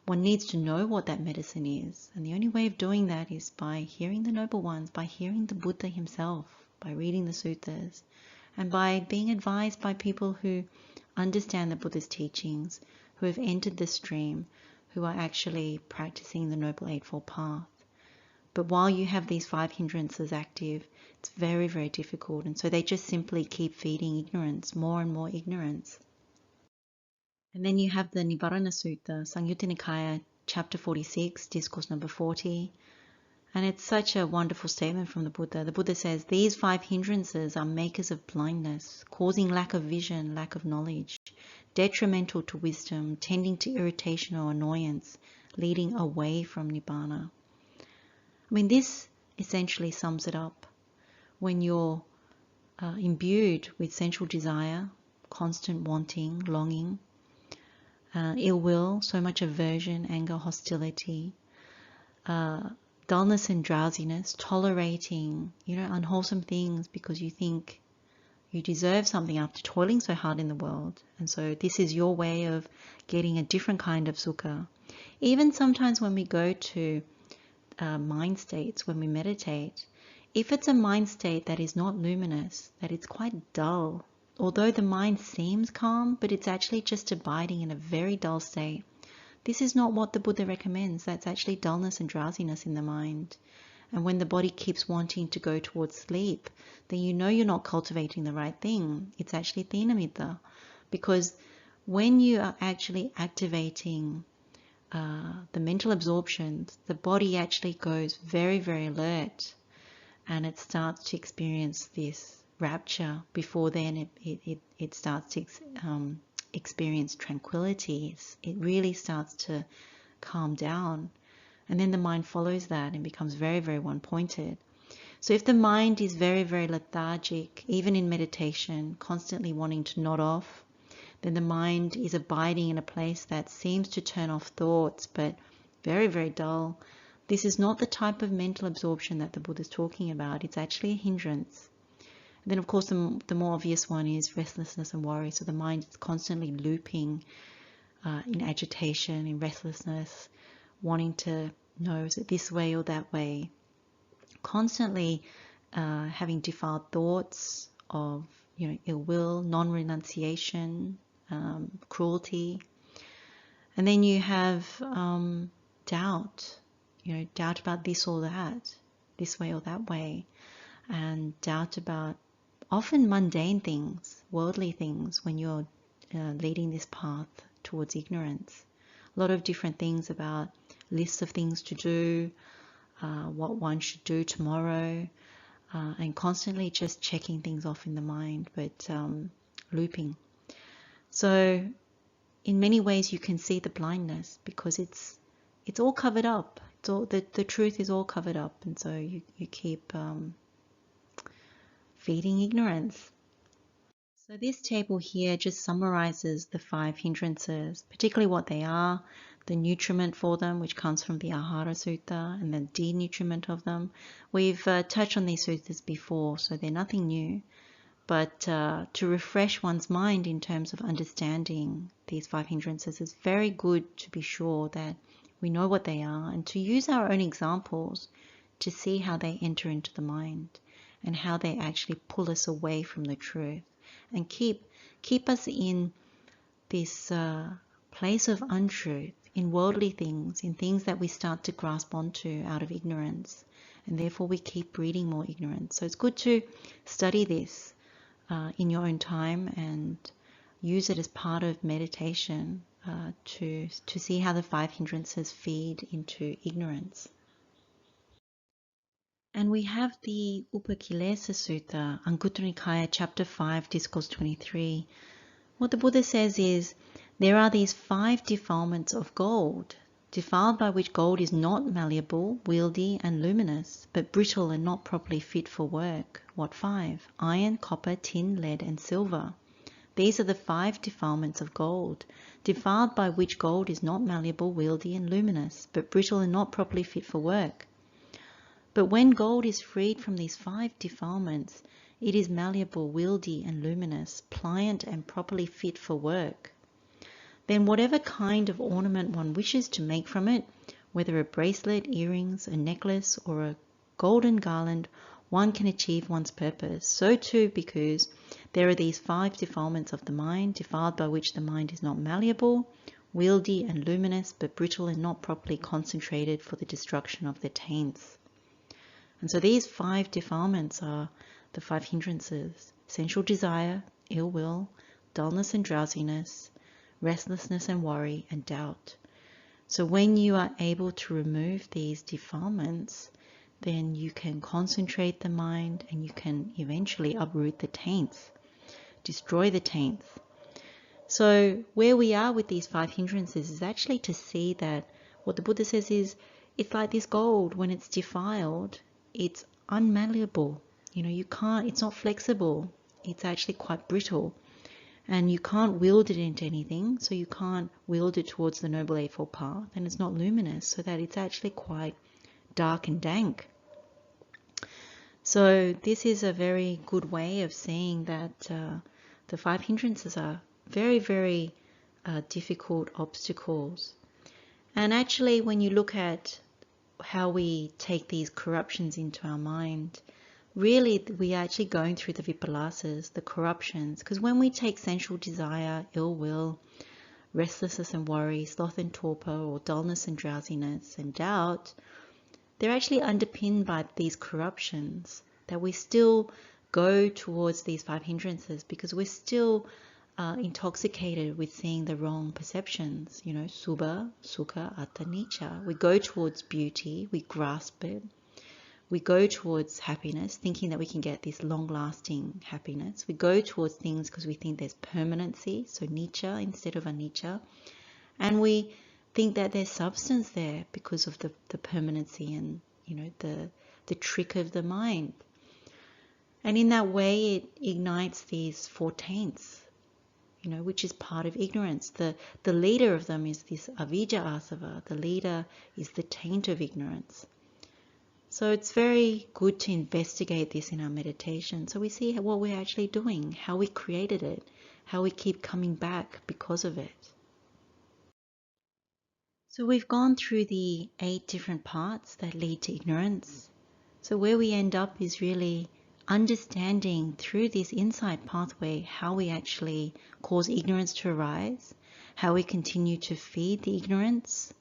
one needs to know what that medicine is. And the only way of doing that is by hearing the Noble Ones, by hearing the Buddha himself, by reading the suttas, and by being advised by people who understand the Buddha's teachings, who have entered the stream, who are actually practicing the Noble Eightfold Path. But while you have these 5 hindrances active, it's very, very difficult. And so they just simply keep feeding ignorance, more and more ignorance. And then you have the Nibbana Sutta, Samyutta Nikaya, chapter 46, discourse number 40. And it's such a wonderful statement from the Buddha. The Buddha says, these 5 hindrances are makers of blindness, causing lack of vision, lack of knowledge, detrimental to wisdom, tending to irritation or annoyance, leading away from Nibbana. I mean, this essentially sums it up. When you're imbued with sensual desire, constant wanting, longing, ill will, so much aversion, anger, hostility, dullness and drowsiness, tolerating, unwholesome things because you think you deserve something after toiling so hard in the world. And so this is your way of getting a different kind of sukha. Even sometimes when we go to mind states, when we meditate, if it's a mind state that is not luminous, that it's quite dull, although the mind seems calm, but it's actually just abiding in a very dull state, this is not what the Buddha recommends. That's actually dullness and drowsiness in the mind. And when the body keeps wanting to go towards sleep, then you know you're not cultivating the right thing. It's actually thinamitta. Because when you are actually activating the mental absorptions, the body actually goes very, very alert, and it starts to experience this rapture. Before then it starts to experience tranquility. It really starts to calm down, and then the mind follows that and becomes very, very one-pointed. So if the mind is very, very lethargic, even in meditation, constantly wanting to nod off, then the mind is abiding in a place that seems to turn off thoughts, but very, very dull. This is not the type of mental absorption that the Buddha is talking about. It's actually a hindrance. And then, of course, the more obvious one is restlessness and worry. So the mind is constantly looping in agitation, in restlessness, wanting to know, is it this way or that way? Constantly having defiled thoughts of ill will, non-renunciation, cruelty. And then you have doubt, doubt about this or that, this way or that way, and doubt about often mundane things, worldly things, when you're leading this path towards ignorance. A lot of different things about lists of things to do, what one should do tomorrow, and constantly just checking things off in the mind, but looping. So in many ways you can see the blindness, because it's all covered up. It's all the truth is all covered up, and so you keep feeding ignorance. So this table here just summarizes the 5 hindrances, particularly what they are, the nutriment for them, which comes from the Ahara Sutta, and the denutriment of them. We've touched on these suttas before, so they're nothing new. But to refresh one's mind in terms of understanding these 5 hindrances, is very good to be sure that we know what they are, and to use our own examples to see how they enter into the mind and how they actually pull us away from the truth and keep us in this place of untruth, in worldly things, in things that we start to grasp onto out of ignorance, and therefore we keep breeding more ignorance. So it's good to study this in your own time and use it as part of meditation to see how the 5 hindrances feed into ignorance. And we have the Upakilesa Sutta, Anguttara Nikaya, chapter 5, discourse 23. What the Buddha says is, there are these 5 defilements of gold, defiled by which gold is not malleable, wieldy, and luminous, but brittle and not properly fit for work. What 5? Iron, copper, tin, lead, and silver. These are the 5 defilements of gold, defiled by which gold is not malleable, wieldy, and luminous, but brittle and not properly fit for work. But when gold is freed from these 5 defilements, it is malleable, wieldy, and luminous, pliant, and properly fit for work. then whatever kind of ornament one wishes to make from it, whether a bracelet, earrings, a necklace, or a golden garland, one can achieve one's purpose. So too, because there are these 5 defilements of the mind, defiled by which the mind is not malleable, wieldy and luminous, but brittle and not properly concentrated for the destruction of the taints. And so these 5 defilements are the 5 hindrances: sensual desire, ill will, dullness and drowsiness, restlessness and worry, and doubt. So when you are able to remove these defilements, then you can concentrate the mind and you can eventually uproot the taints, destroy the taints. So where we are with these 5 hindrances is actually to see that what the Buddha says is, it's like this gold. When it's defiled, it's unmalleable. You can't, it's not flexible. It's actually quite brittle. And you can't wield it into anything, so you can't wield it towards the Noble Eightfold Path, and it's not luminous, so that it's actually quite dark and dank. So this is a very good way of seeing that the 5 hindrances are very, very difficult obstacles. And actually, when you look at how we take these corruptions into our mind, really we are actually going through the vipalasas, the corruptions, because when we take sensual desire, ill will, restlessness and worry, sloth and torpor, or dullness and drowsiness and doubt, they're actually underpinned by these corruptions, that we still go towards these 5 hindrances because we're still intoxicated with seeing the wrong perceptions, subha, sukha, atta, nicca. We go towards beauty, we grasp it. We go towards happiness, thinking that we can get this long-lasting happiness. We go towards things because we think there's permanency, so nicca instead of anicca. And we think that there's substance there because of the permanency and, the trick of the mind. And in that way, it ignites these 4 taints, which is part of ignorance. The leader of them is this avijja asava. The leader is the taint of ignorance. So it's very good to investigate this in our meditation, so we see what we're actually doing, how we created it, how we keep coming back because of it. So we've gone through the 8 different parts that lead to ignorance. So where we end up is really understanding through this insight pathway how we actually cause ignorance to arise, how we continue to feed the ignorance.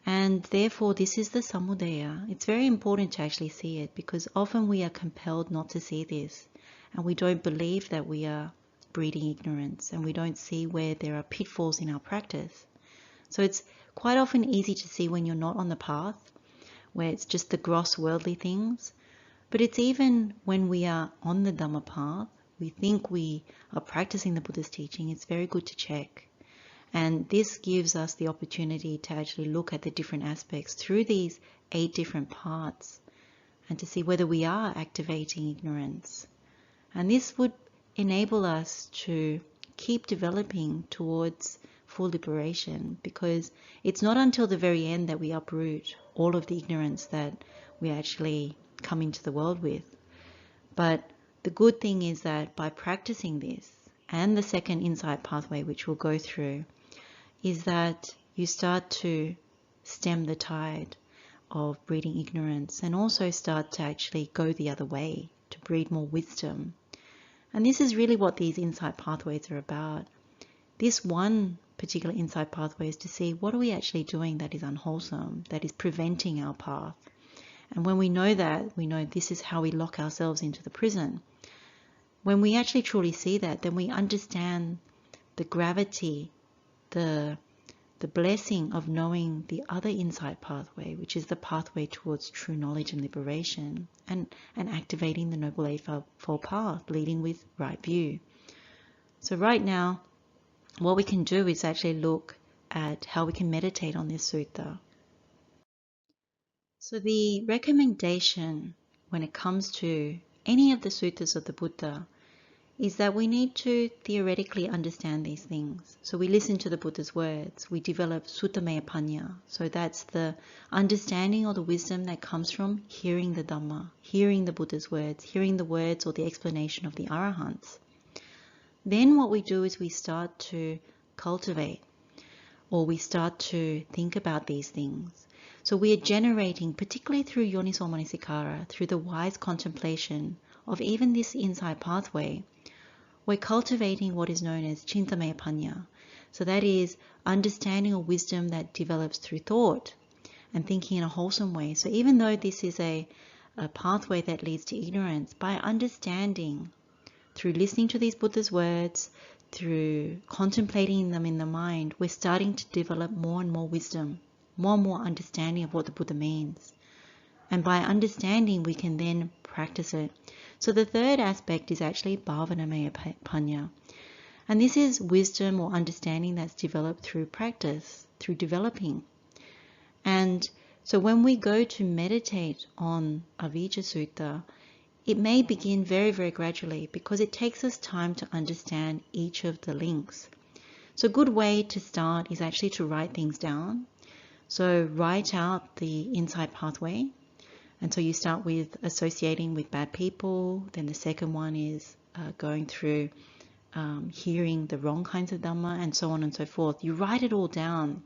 And therefore, this is the Samudaya. It's very important to actually see it, because often we are compelled not to see this, and we don't believe that we are breeding ignorance, and we don't see where there are pitfalls in our practice. So it's quite often easy to see when you're not on the path, where it's just the gross worldly things. But it's even when we are on the Dhamma path, we think we are practicing the Buddha's teaching, it's very good to check. And this gives us the opportunity to actually look at the different aspects through these 8 different parts and to see whether we are activating ignorance. And this would enable us to keep developing towards full liberation, because it's not until the very end that we uproot all of the ignorance that we actually come into the world with. But the good thing is that by practicing this and the second insight pathway, which we'll go through, is that you start to stem the tide of breeding ignorance and also start to actually go the other way, to breed more wisdom. And this is really what these insight pathways are about. This one particular insight pathway is to see what are we actually doing that is unwholesome, that is preventing our path. And when we know that, we know this is how we lock ourselves into the prison. When we actually truly see that, then we understand the gravity, the blessing of knowing the other insight pathway, which is the pathway towards true knowledge and liberation, and activating the Noble Eightfold Path, leading with right view. So right now, what we can do is actually look at how we can meditate on this sutta. So the recommendation when it comes to any of the suttas of the Buddha is that we need to theoretically understand these things. So we listen to the Buddha's words, we develop suttamaya panya. So that's the understanding or the wisdom that comes from hearing the Dhamma, hearing the Buddha's words, hearing the words or the explanation of the Arahants. Then what we do is we start to cultivate. or we start to think about these things. So we are generating, particularly through yoniso manasikara, through the wise contemplation of even this insight pathway, we're cultivating what is known as chintamaya panya. So that is understanding or wisdom that develops through thought and thinking in a wholesome way. So even though this is a pathway that leads to ignorance, by understanding, through listening to these Buddha's words, through contemplating them in the mind, we're starting to develop more and more wisdom, more and more understanding of what the Buddha means. And by understanding, we can then practice it. So the third aspect is actually bhavanamaya panya. And this is wisdom or understanding that's developed through practice, through developing. And so when we go to meditate on Avijjā Sutta, it may begin very, very gradually because it takes us time to understand each of the links. So a good way to start is actually to write things down. So write out the insight pathway. And so you start with associating with bad people. Then the second one is going through hearing the wrong kinds of Dhamma, and so on and so forth. You write it all down.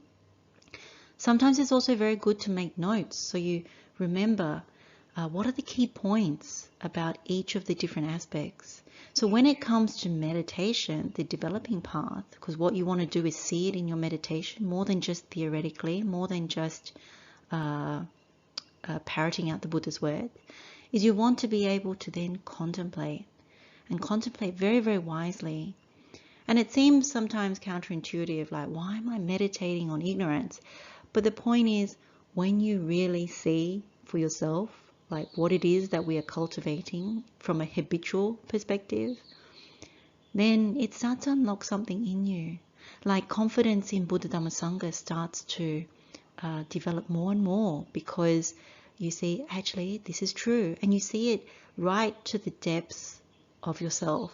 Sometimes it's also very good to make notes so you remember what are the key points about each of the different aspects. So when it comes to meditation, the developing path, because what you want to do is see it in your meditation more than just theoretically, more than just parroting out the Buddha's word, is you want to be able to then contemplate, and contemplate very, very wisely. And it seems sometimes counterintuitive, like, why am I meditating on ignorance? But the point is, when you really see for yourself, like what it is that we are cultivating from a habitual perspective, then it starts to unlock something in you. Like confidence in Buddha Dhamma Sangha starts to develop more and more because you see, actually, this is true. And you see it right to the depths of yourself,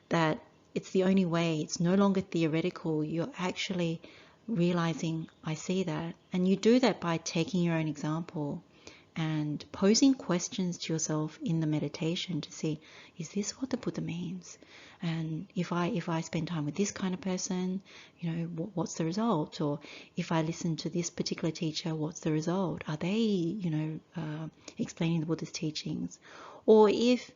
that it's the only way. It's no longer theoretical. You're actually realizing, I see that. And you do that by taking your own example and posing questions to yourself in the meditation to see, is this what the Buddha means? And if I spend time with this kind of person, you know, what's the result? Or if I listen to this particular teacher, what's the result? Are they, you know, explaining the Buddha's teachings? Or if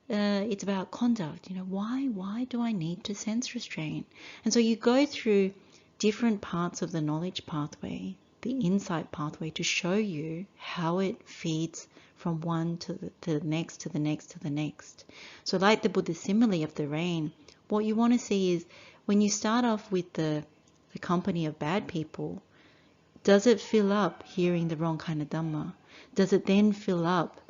it's about conduct, you know, why do I need to sense restraint? And so you go through different parts of the knowledge pathway, the insight pathway, to show you how it feeds from one to the next, to the next, to the next. So like the Buddha's simile of the rain, what you want to see is when you start off with the company of bad people, does it fill up hearing the wrong kind of Dhamma? Does it then fill up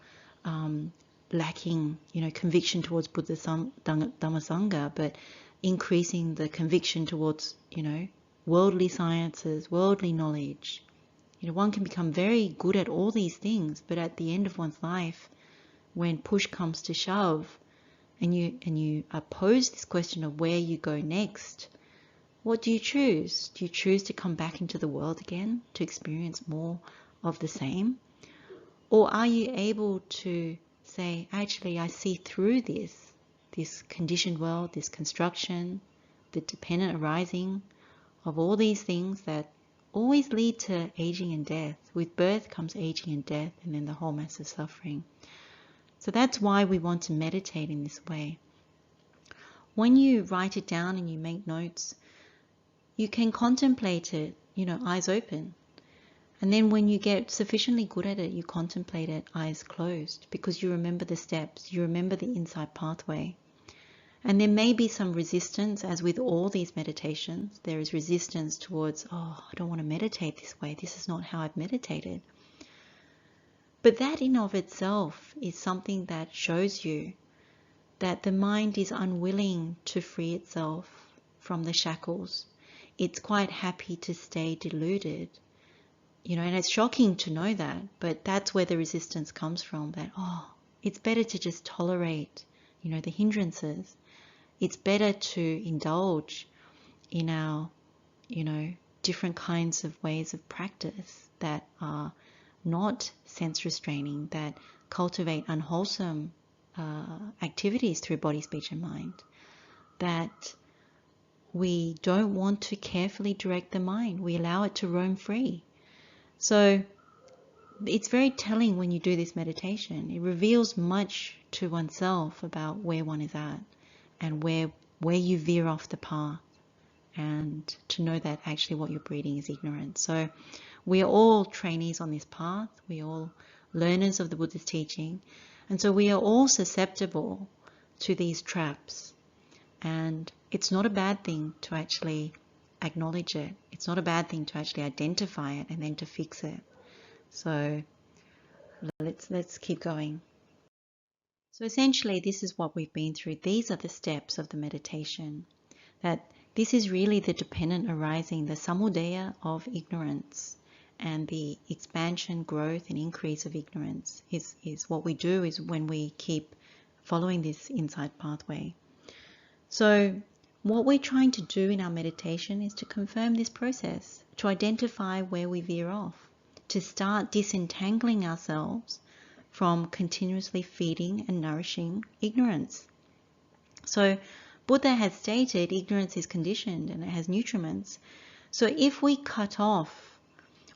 lacking, you know, conviction towards Buddha Dhamma Sangha, but increasing the conviction towards, you know, worldly sciences, worldly knowledge? You know, one can become very good at all these things, but at the end of one's life, when push comes to shove, and you pose this question of where you go next, what do you choose? Do you choose to come back into the world again to experience more of the same? Or are you able to say, actually, I see through this conditioned world, this construction, the dependent arising of all these things that always lead to aging and death. With birth comes aging and death, and then the whole mass of suffering. So that's why we want to meditate in this way. When you write it down and you make notes, you can contemplate it, you know, eyes open. And then when you get sufficiently good at it, you contemplate it eyes closed, because you remember the steps, you remember the insight pathway. And there may be some resistance, as with all these meditations. There is resistance towards, oh, I don't want to meditate this way. This is not how I've meditated. But that in of itself is something that shows you that the mind is unwilling to free itself from the shackles. It's quite happy to stay deluded. You know, and it's shocking to know that, but that's where the resistance comes from, that, oh, it's better to just tolerate, you know, the hindrances. It's better to indulge in our, you know, different kinds of ways of practice that are not sense restraining, that cultivate unwholesome activities through body, speech and mind, that we don't want to carefully direct the mind. We allow it to roam free. So it's very telling when you do this meditation. It reveals much to oneself about where one is at and where you veer off the path, and to know that actually what you're breeding is ignorance. So we are all trainees on this path. We are all learners of the Buddha's teaching. And so we are all susceptible to these traps. And it's not a bad thing to actually acknowledge it. It's not a bad thing to actually identify it and then to fix it. So let's keep going. So essentially, this is what we've been through. These are the steps of the meditation. That this is really the dependent arising, the samudaya of ignorance, and the expansion, growth, and increase of ignorance is what we do is when we keep following this insight pathway. So what we're trying to do in our meditation is to confirm this process, to identify where we veer off, to start disentangling ourselves from continuously feeding and nourishing ignorance. So Buddha has stated ignorance is conditioned and it has nutriments. So if we cut off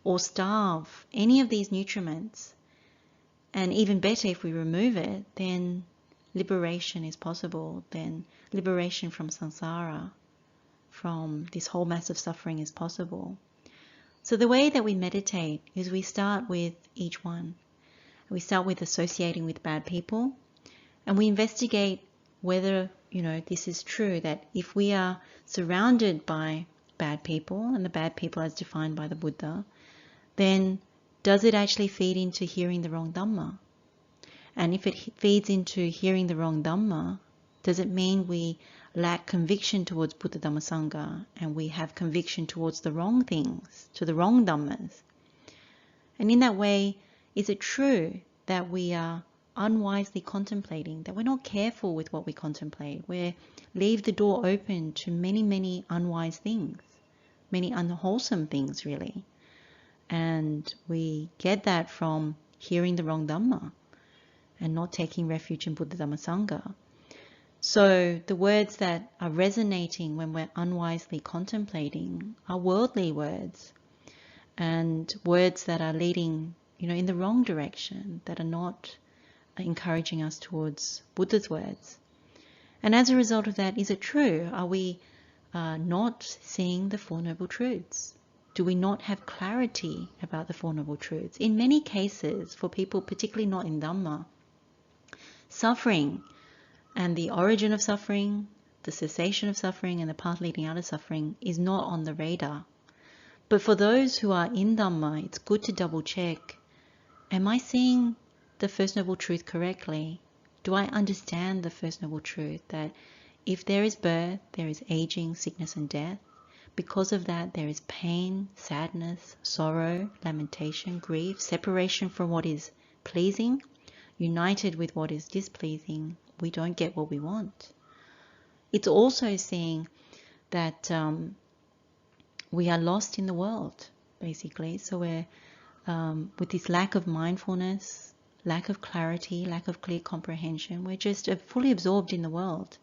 or starve any of these nutriments, and even better if we remove it, then liberation is possible. Then liberation from samsara, from this whole mass of suffering, is possible. So the way that we meditate is we start with each one. We start with associating with bad people, and we investigate whether, this is true, that if we are surrounded by bad people, and the bad people as defined by the Buddha, then does it actually feed into hearing the wrong Dhamma? And if it feeds into hearing the wrong Dhamma, does it mean we lack conviction towards Buddha Dhamma Sangha and we have conviction towards the wrong things, to the wrong Dhammas? And in that way, is it true that we are unwisely contemplating, that we're not careful with what we contemplate? We leave the door open to many, many unwise things, many unwholesome things really. And we get that from hearing the wrong Dhamma and not taking refuge in Buddha Dhamma Sangha. So the words that are resonating when we're unwisely contemplating are worldly words, and words that are leading, in the wrong direction, that are not encouraging us towards Buddha's words. And as a result of that, is it true? Are we not seeing the Four Noble Truths? Do we not have clarity about the Four Noble Truths? In many cases, for people particularly not in Dhamma, suffering and the origin of suffering, the cessation of suffering, and the path leading out of suffering is not on the radar. But for those who are in Dhamma, it's good to double check. Am I seeing the First Noble Truth correctly? Do I understand the First Noble Truth that if there is birth, there is aging, sickness, and death? Because of that, there is pain, sadness, sorrow, lamentation, grief, separation from what is pleasing, united with what is displeasing. We don't get what we want. It's also seeing that we are lost in the world, basically. So we're with this lack of mindfulness, lack of clarity, lack of clear comprehension, we're just fully absorbed in the world.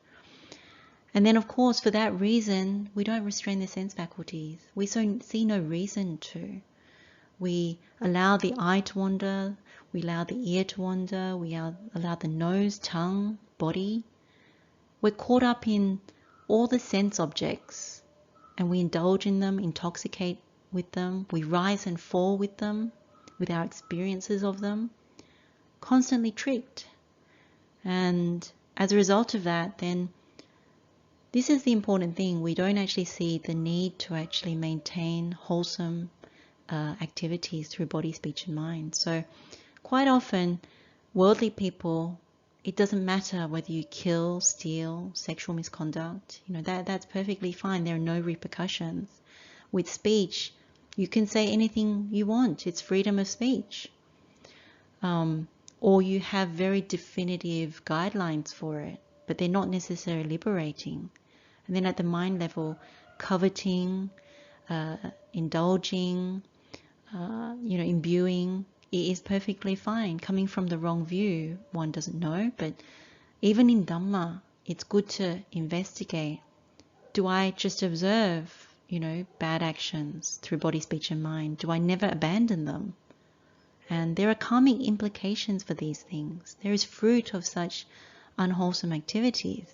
And then, of course, for that reason, we don't restrain the sense faculties. We see no reason to. We allow the eye to wander, we allow the ear to wander, we allow the nose, tongue, body. We're caught up in all the sense objects, and we indulge in them, intoxicate with them, we rise and fall with them, with our experiences of them, constantly tricked. And as a result of that, then this is the important thing. We don't actually see the need to actually maintain wholesome activities through body, speech, and mind. So quite often, worldly people, it doesn't matter whether you kill, steal, sexual misconduct, that's perfectly fine. There are no repercussions. With speech, you can say anything you want. It's freedom of speech. Or you have very definitive guidelines for it, but they're not necessarily liberating. And then at the mind level, coveting, indulging, imbuing, it is perfectly fine. Coming from the wrong view, one doesn't know, but even in Dhamma, it's good to investigate Do I just observe, bad actions through body, speech, and mind? Do I never abandon them? And there are karmic implications for these things. There is fruit of such unwholesome activities.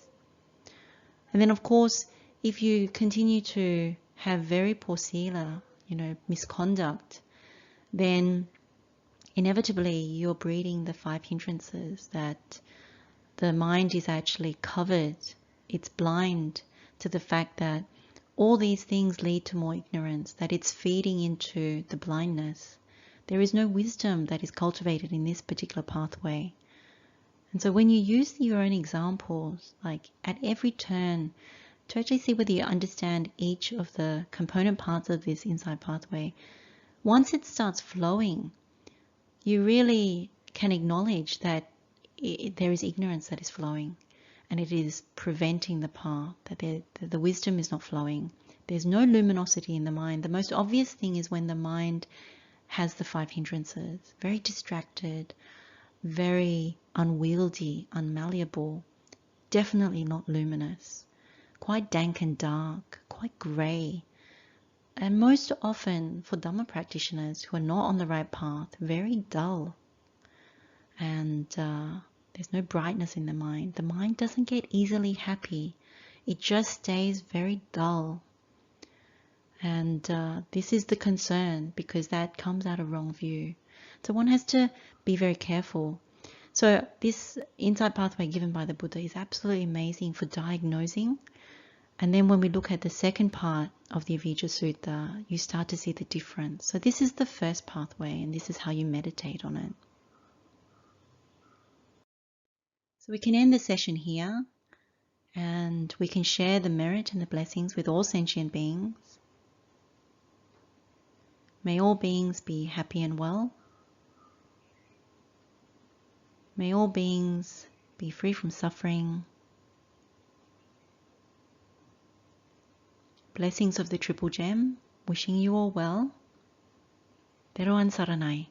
And then, of course, if you continue to have very poor sila, misconduct, then inevitably you're breeding the 5 hindrances, that the mind is actually covered. It's blind to the fact that all these things lead to more ignorance, that it's feeding into the blindness. There is no wisdom that is cultivated in this particular pathway. And so when you use your own examples, like at every turn, to actually see whether you understand each of the component parts of this insight pathway, once it starts flowing, you really can acknowledge that there is ignorance that is flowing, and it is preventing the path, that the wisdom is not flowing. There's no luminosity in the mind. The most obvious thing is when the mind has the 5 hindrances, very distracted, very unwieldy, unmalleable, definitely not luminous, quite dank and dark, quite grey. And most often for Dhamma practitioners who are not on the right path, very dull. And there's no brightness in the mind. The mind doesn't get easily happy. It just stays very dull. And this is the concern, because that comes out of wrong view. So one has to be very careful. So this insight pathway given by the Buddha is absolutely amazing for diagnosing. And then when we look at the second part of the Avijjā Sutta, you start to see the difference. So this is the first pathway, and this is how you meditate on it. So we can end the session here, and we can share the merit and the blessings with all sentient beings. May all beings be happy and well. May all beings be free from suffering. Blessings of the Triple Gem, wishing you all well. Teruan Saranai.